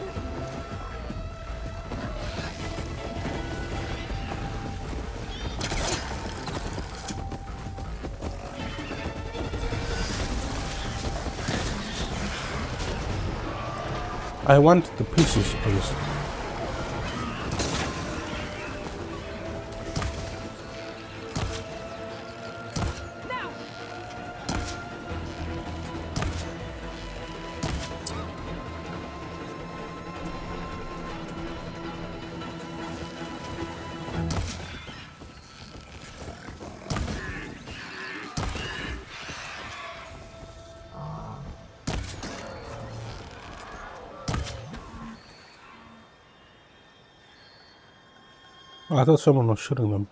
I want the pieces, please. Oh, I thought someone was shooting them.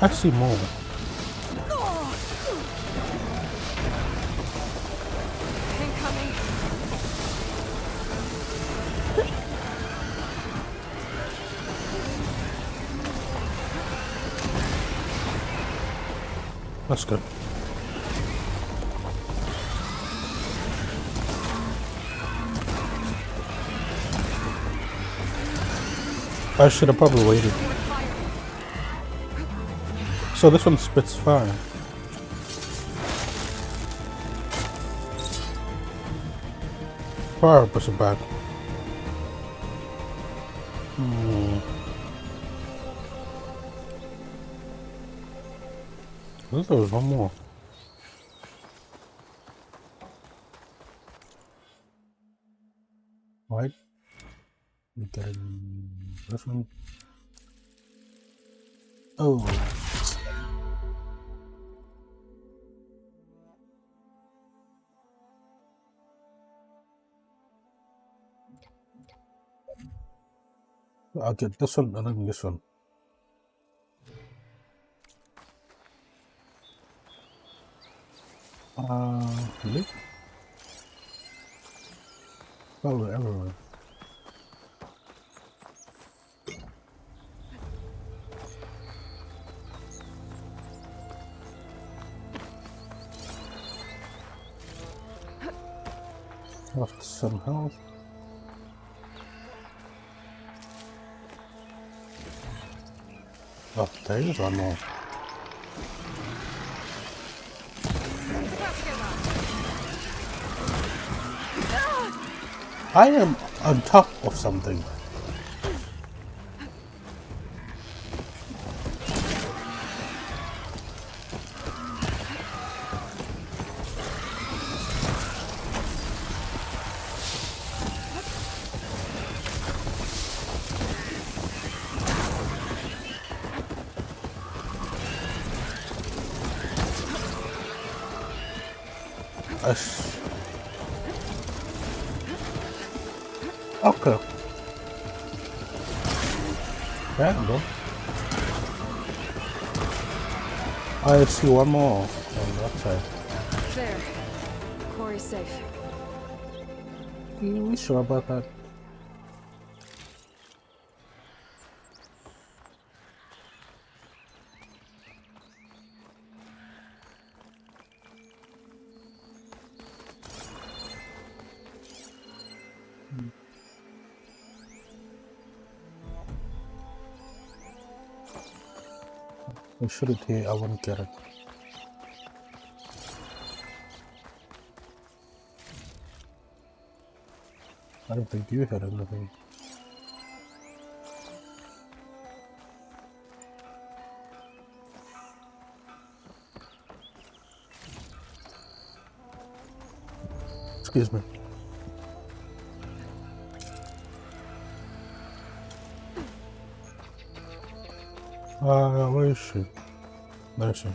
I see more. Incoming. That's good. I should have probably waited. So this one spits fire. Fire was bad. I think there was one more. Right? We getting this one. Oh. I'll get this one and then this one. Really? Probably everywhere. Lost some health. Oh, there is one more. I am on top of something. Okay. Random. I see one more on that side. There. Corey's safe. You sure about that? I shoot it here, I won't get it. I don't think you had anything. Excuse me. Where is she? There she is.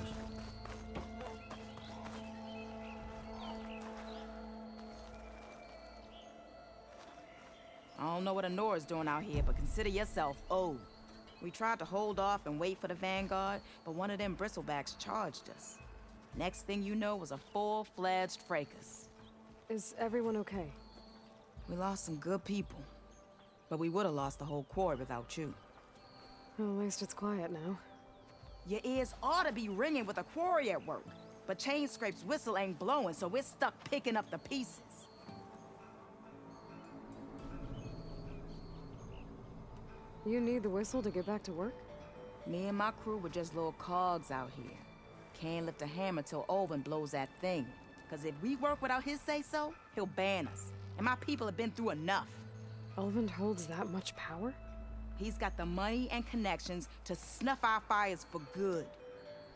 what Honora's doing out here, but consider yourself owed. We tried to hold off and wait for the Vanguard, but one of them bristlebacks charged us. Next thing you know was a full-fledged fracas. Is everyone okay? We lost some good people, but we would have lost the whole quarry without you. Well, at least it's quiet now. Your ears ought to be ringing with a quarry at work, but Chainscrape's whistle ain't blowing, so we're stuck picking up the pieces. You need the whistle to get back to work? Me and my crew were just little cogs out here. Can't lift a hammer till Olvin blows that thing. Cause if we work without his say-so, he'll ban us. And my people have been through enough. Olvin holds that much power? He's got the money and connections to snuff our fires for good.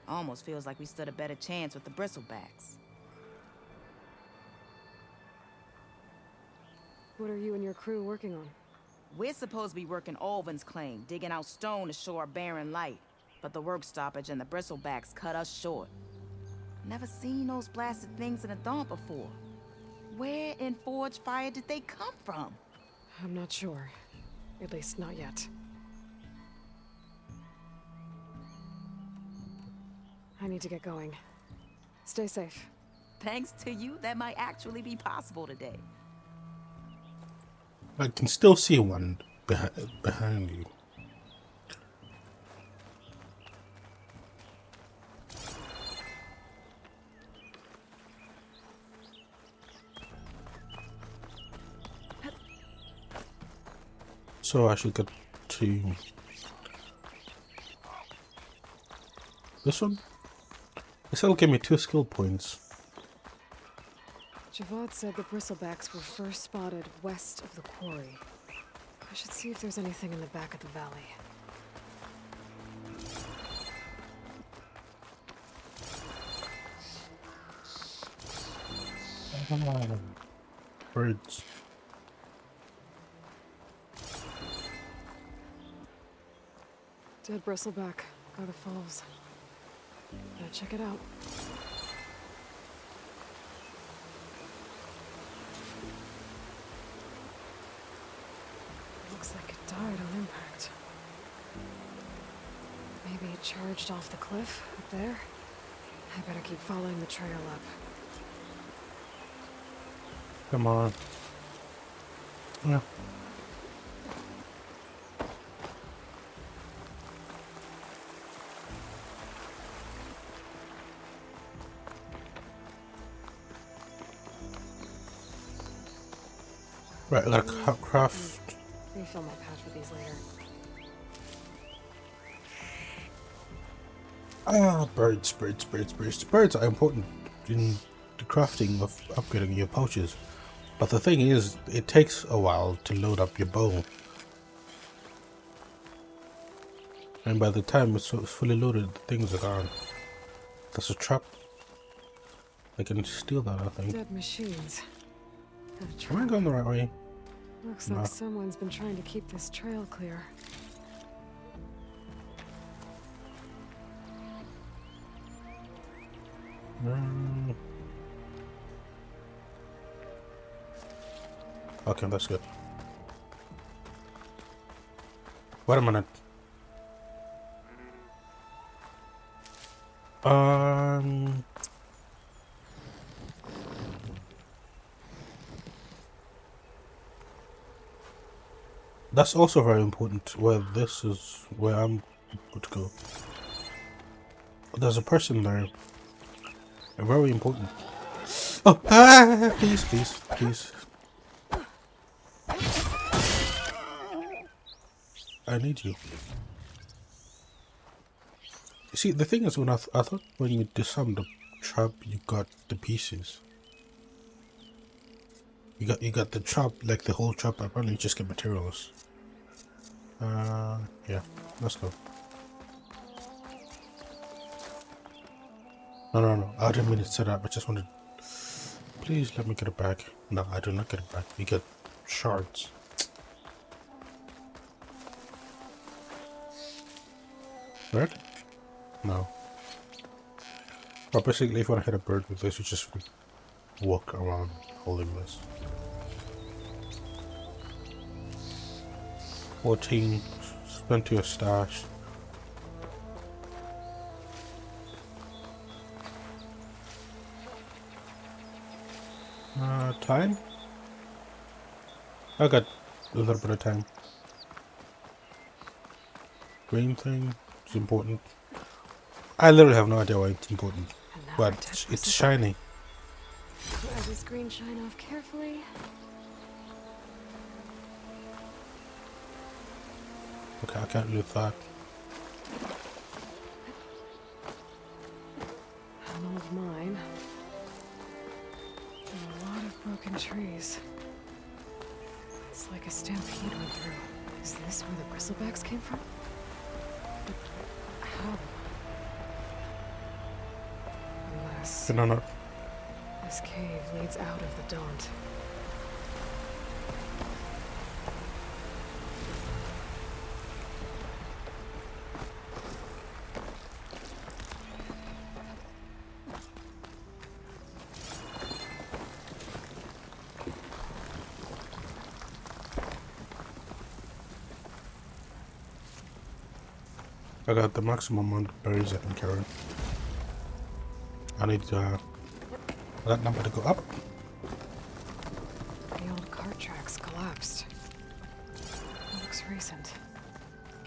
Almost feels like we stood a better chance with the bristlebacks. What are you and your crew working on? We're supposed to be working Olvin's claim, digging out stone to show our barren light. But the work stoppage and the bristlebacks cut us short. Never seen those blasted things in a dawn before. Where in Forge Fire did they come from? I'm not sure. At least not yet. I need to get going. Stay safe. Thanks to you, that might actually be possible today. I can still see one behind you. So I should get to this one. This will give me 2 skill points. Javad said the bristlebacks were first spotted west of the quarry. I should see if there's anything in the back of the valley. Birds. Dead bristleback. Gotta Falls. Gotta check it out. Looks like it died on impact. Maybe it charged off the cliff up there. I better keep following the trail up. Come on. Yeah. Right, I gotta craft. Refill my pouch with these later. Birds. Birds are important in the crafting of upgrading your pouches. But the thing is, it takes a while to load up your bow. And by the time it's fully loaded, the things are gone. That's a trap. I can steal that, I think. Dead machines. Am I going the right way? Looks No. like someone's been trying to keep this trail clear. Okay, that's good. Wait a minute. That's also very important. Where this is where I'm going to go. There's a person there. Very important. Oh, please. I need you. See, the thing is, when I thought when you disarmed the trap, you got the pieces. You got the trap, like the whole trap. Apparently, you just get materials. Yeah, let's go. No. I didn't mean to set up. I just wanted. Please let me get it back. No, I do not get it back. You get shards. Right? No. Well, basically, if you want to hit a bird with this, you just walk around holding this. 14. Spent to your stash. Time? I got a little bit of time. Green thing is important. I literally have no idea why it's important, but it's shiny. Grab this green shine off carefully. Okay, I can't loot that. An old mine. And a lot of broken trees. It's like a stampede went through. Is this where the bristlebacks came from? But how? Unless No, no. this cave leads out of the Daunt. I got the maximum amount of berries I can carry. I need that number to go up. The old cart tracks collapsed. It looks recent.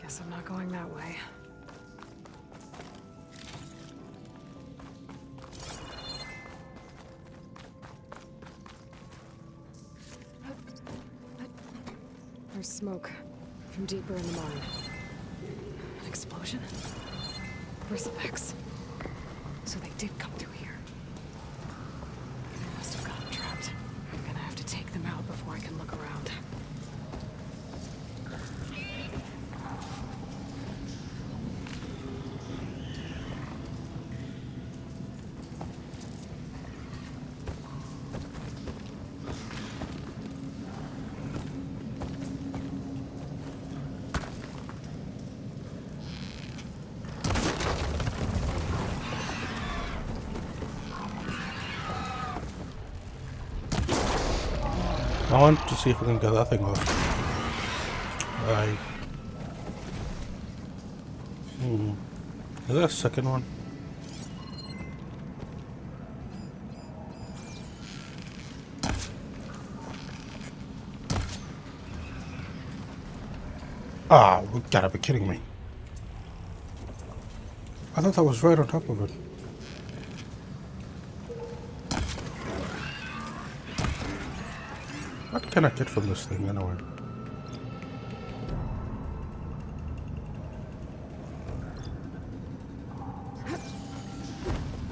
Guess I'm not going that way. There's smoke from deeper in the mine. An explosion? Bristlebacks. So they did come through here. They must have gotten trapped. I'm gonna have to take them out before I can look around. I want to see if we can get that thing off. Right. Is there a second one? Ah, you gotta be kidding me. I thought that was right on top of it. What can I get from this thing anyway?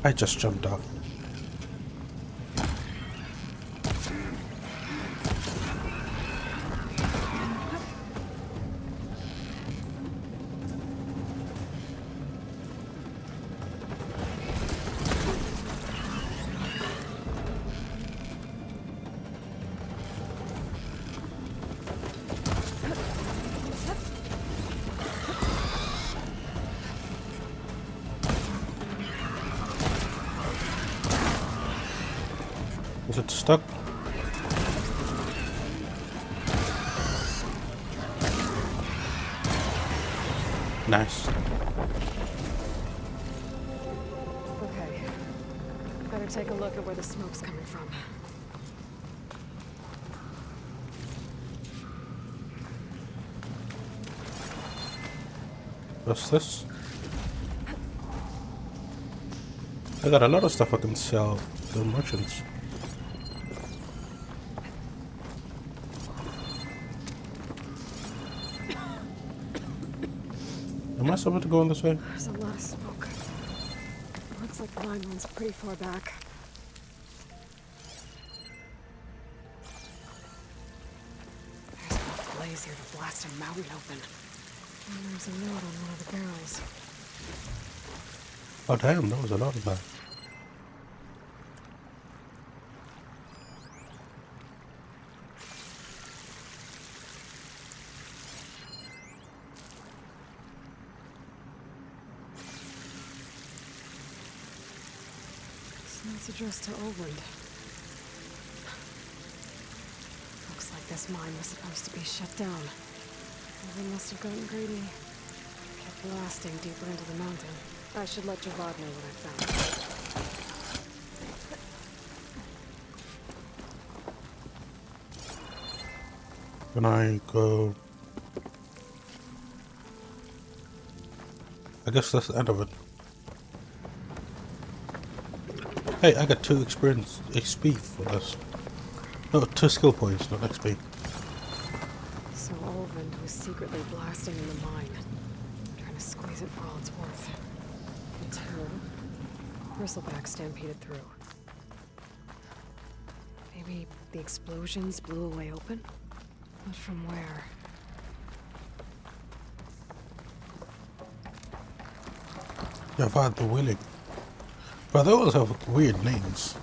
I just jumped off. Is it stuck? Nice. Okay. Better take a look at where the smoke's coming from. What's this? I got a lot of stuff I can sell to merchants. Am I supposed to go in this way? There's a lot of smoke. Looks like the line runs pretty far back. There's enough blaze here to blast a mountain open. And there's a note on one of the barrels. Oh damn, there was a lot of that. It's addressed to Oldland. Looks like this mine was supposed to be shut down. They must have gotten greedy. Kept blasting deeper into the mountain. I should let Javad know what I found. Can I go? I guess that's the end of it. Hey, I got 2 experience XP for this. No, 2 skill points, not XP. So Olvend was secretly blasting in the mine, trying to squeeze it for all it's worth. Until Bristleback stampeded through. Maybe the explosions blew a way open? But from where? Javad the Willing. But they always have weird names.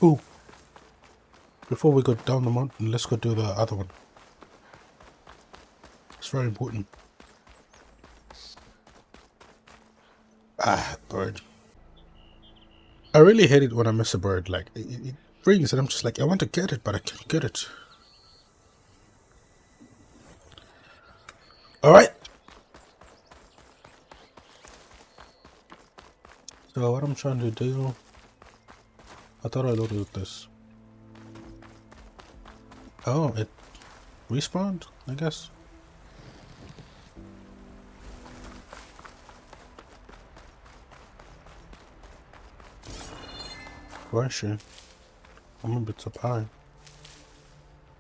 Ooh. Before we go down the mountain, let's go do the other one. It's very important. Ah, bird. I really hate it when I miss a bird. Like, it rings and I'm just like, I want to get it, but I can't get it. Alright. So what I'm trying to do... I thought I loaded this. Oh, it respawned, I guess. Where is she? I'm a bit up high.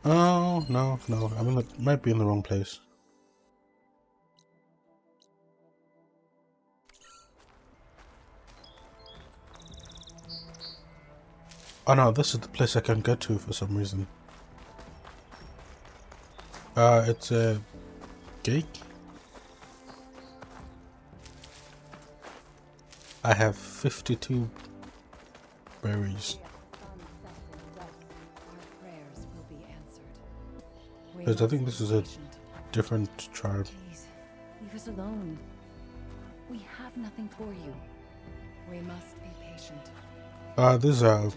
Oh, no. I'm in the, might be in the wrong place. Oh no, this is the place I can get to for some reason. It's a gate. I have 52 berries. Because I think this is a different tribe. Please, leave us alone. We have nothing for you. We must be patient. These are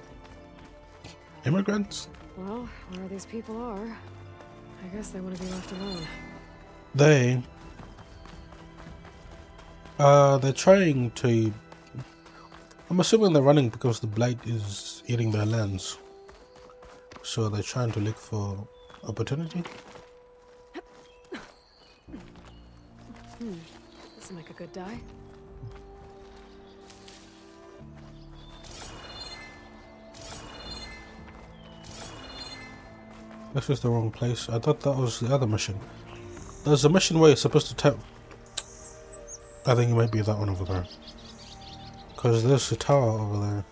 immigrants? Well, where these people are, I guess they want to be left alone. They're trying to... I'm assuming they're running because the blight is eating their lands. So they're trying to look for opportunity. This will make a good die. This is the wrong place. I thought that was the other mission. There's a mission where you're supposed to tap. I think it might be that one over there. Because there's a tower over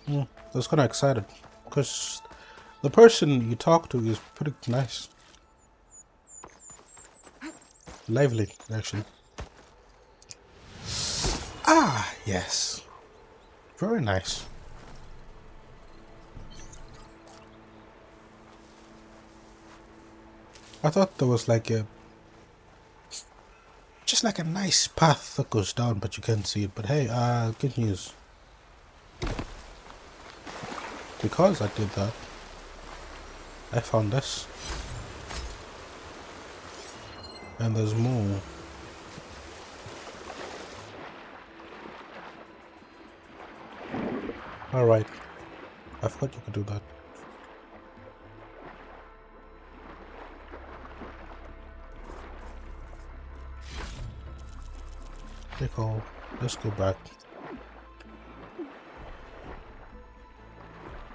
there. I was kind of excited. Because the person you talk to is pretty nice. Lively, actually. Ah, yes. Very nice. I thought there was like a... just like a nice path that goes down, but you can't see it. But hey, good news. Because I did that, I found this. And there's more. Alright. I forgot you could do that. Okay, cool. Let's go back.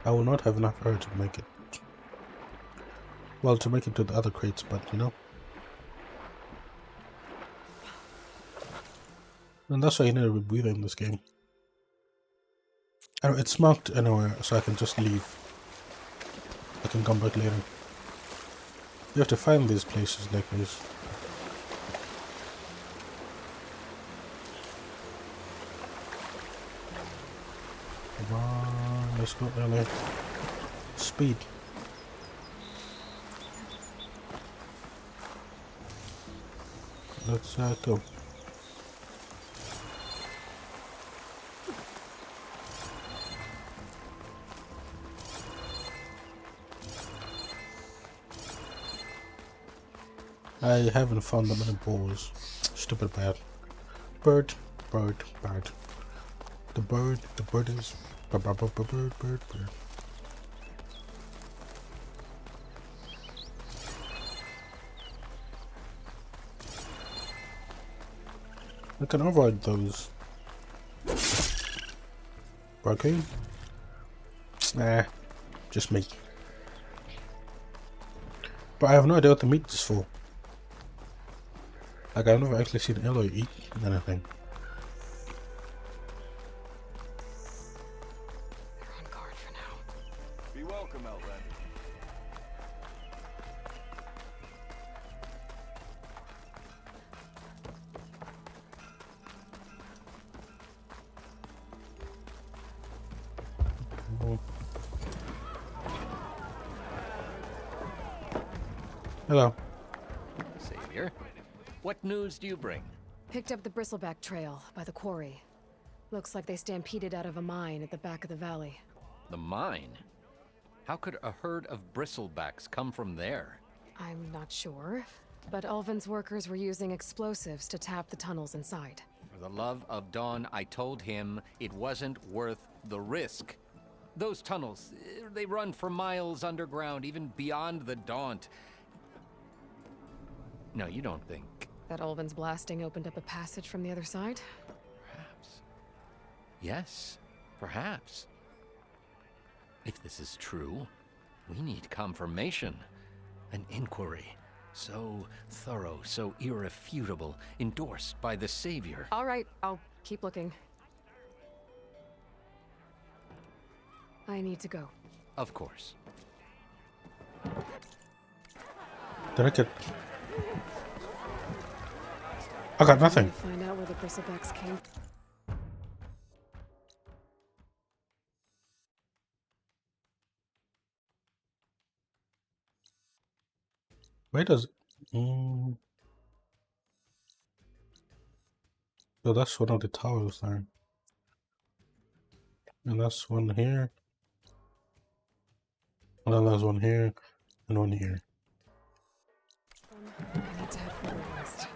I will not have enough air to make it. Well, to make it to the other crates, but you know. And that's why you need a rebreather in this game. And it's marked anywhere, so I can just leave. I can come back later. You have to find these places like this. Come on. Let's go early. Speed. Let's go. I haven't found them in the balls. Stupid bird. Bird. The bird is bird. I can avoid those. Okay. Nah, just me. But I have no idea what the meat is for. Like, I've never actually seen Eloy eat anything. They're on guard for now. Be welcome, Outlander. Hello. Savior, what news do you bring? Picked up the bristleback trail by the quarry. Looks like they stampeded out of a mine at the back of the valley. The mine? How could a herd of bristlebacks come from there? I'm not sure, but Ulvin's workers were using explosives to tap the tunnels inside. For the love of Dawn, I told him it wasn't worth the risk. Those tunnels, they run for miles underground, even beyond the Daunt. No, you don't think... That Ulvin's blasting opened up a passage from the other side? Perhaps. Yes, perhaps. If this is true, we need confirmation. An inquiry. So thorough, so irrefutable, endorsed by the Savior. All right, I'll keep looking. I need to go. Of course. Did I get... I got nothing. Find out where the bristlebacks came. Where does... So that's one of the towers there. And that's one here. And then there's one here. And one here. I need to head further west.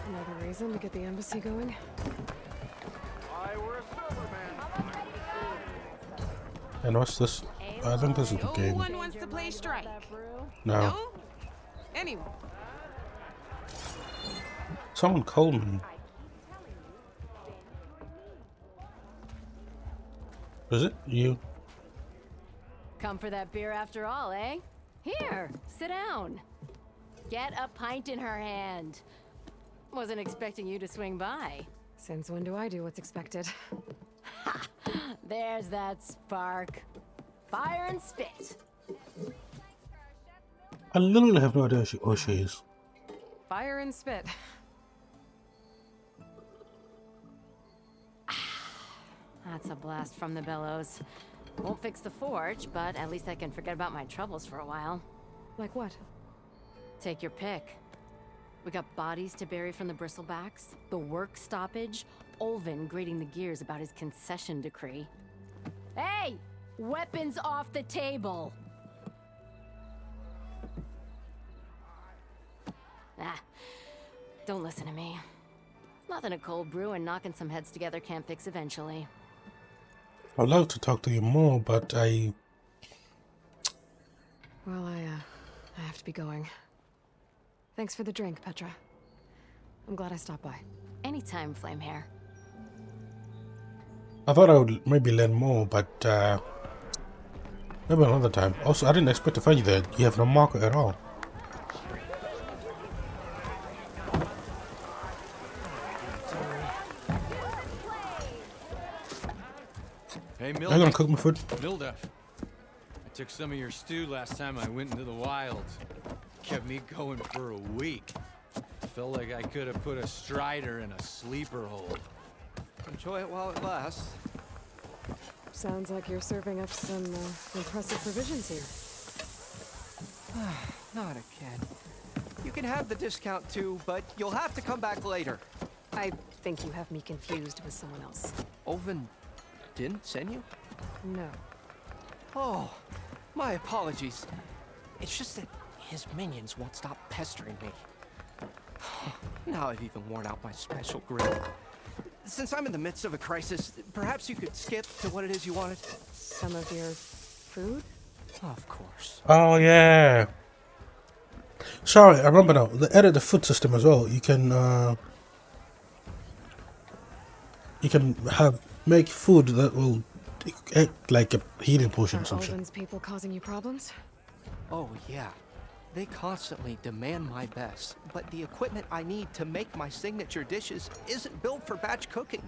Another reason to get the embassy going? And what's this? I think this is the game. No one wants to play strike. No. Anyone. Someone called me. Was it you? Come for that beer after all, eh? Here, sit down. Get a pint in her hand. Wasn't expecting you to swing by. Since when do I do what's expected? Ha! There's that spark. Fire and spit. I literally have no idea who she is. Fire and spit. That's a blast from the bellows. Won't fix the forge, but at least I can forget about my troubles for a while. Like what? Take your pick. We got bodies to bury from the bristlebacks, the work stoppage, Ulvin grating the gears about his concession decree. Hey! Weapons off the table! Ah, don't listen to me. Nothing a cold brew and knocking some heads together can't fix eventually. I'd love to talk to you more, but I... Well, I have to be going. Thanks for the drink, Petra. I'm glad I stopped by. Anytime, Flamehair. I thought I would maybe learn more, but maybe another time. Also, I didn't expect to find you there. You have no marker at all. Hey, Are you gonna cook my food? Mildef. I took some of your stew last time I went into the wilds. Kept me going for a week. Felt like I could have put a strider in a sleeper hole. Enjoy it while it lasts. Sounds like you're serving up some impressive provisions here. Not again. You can have the discount too, but you'll have to come back later. I think you have me confused with someone else. Olvin didn't send you? No. Oh, my apologies. It's just that his minions won't stop pestering me. Now I've even worn out my special grill. Since I'm in the midst of a crisis, perhaps you could skip to what it is you wanted? Some of your food? Of course. Oh yeah. Sorry, I remember now. They added the food system as well. You can make food that will act like a healing potion or Are some shit. Olvin's people causing you problems? Oh, yeah. They constantly demand my best, but the equipment I need to make my signature dishes isn't built for batch cooking.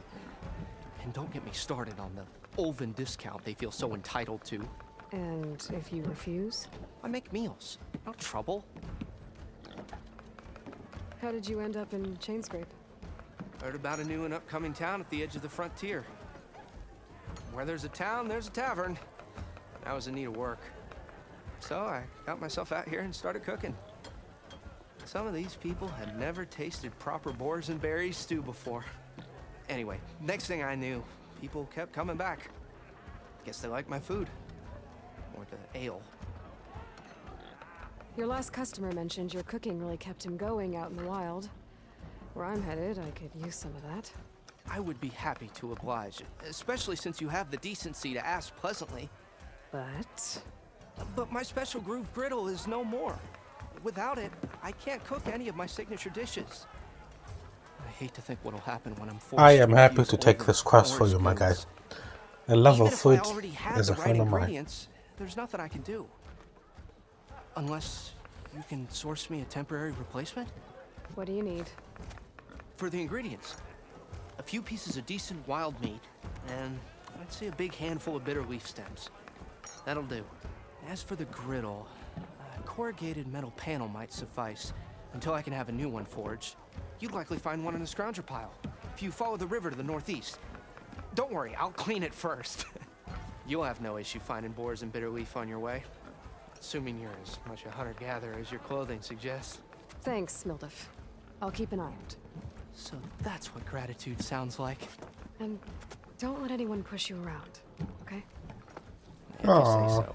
And don't get me started on the Olvin discount they feel so entitled to. And if you refuse? I make meals, not trouble. How did you end up in Chainscrape? Heard about a new and upcoming town at the edge of the frontier. Where there's a town, there's a tavern. I was in need of work. So I got myself out here and started cooking. Some of these people had never tasted proper boars and berries stew before. Anyway, next thing I knew, people kept coming back. Guess they liked my food. Or the ale. Your last customer mentioned your cooking really kept him going out in the wild. Where I'm headed, I could use some of that. I would be happy to oblige, especially since you have the decency to ask pleasantly. But my special groove griddle is no more. Without it, I can't cook any of my signature dishes. I hate to think what'll happen when I'm forced I am happy use to take Olvin's this quest for you, my guy. skills. A love Even of if food I already had is the a right friend of mine. ingredients, there's nothing I can do. Unless you can source me a temporary replacement? What do you need? For the ingredients, a few pieces of decent wild meat, and I'd say a big handful of bitter leaf stems. That'll do. As for the griddle, a corrugated metal panel might suffice until I can have a new one forged. You'd likely find one in a scrounger pile if you follow the river to the northeast. Don't worry, I'll clean it first. You'll have no issue finding boars and bitter leaf on your way, assuming you're as much a hunter-gatherer as your clothing suggests. Thanks, Mildif. I'll keep an eye out. So that's what gratitude sounds like. And don't let anyone push you around, okay? If you say so.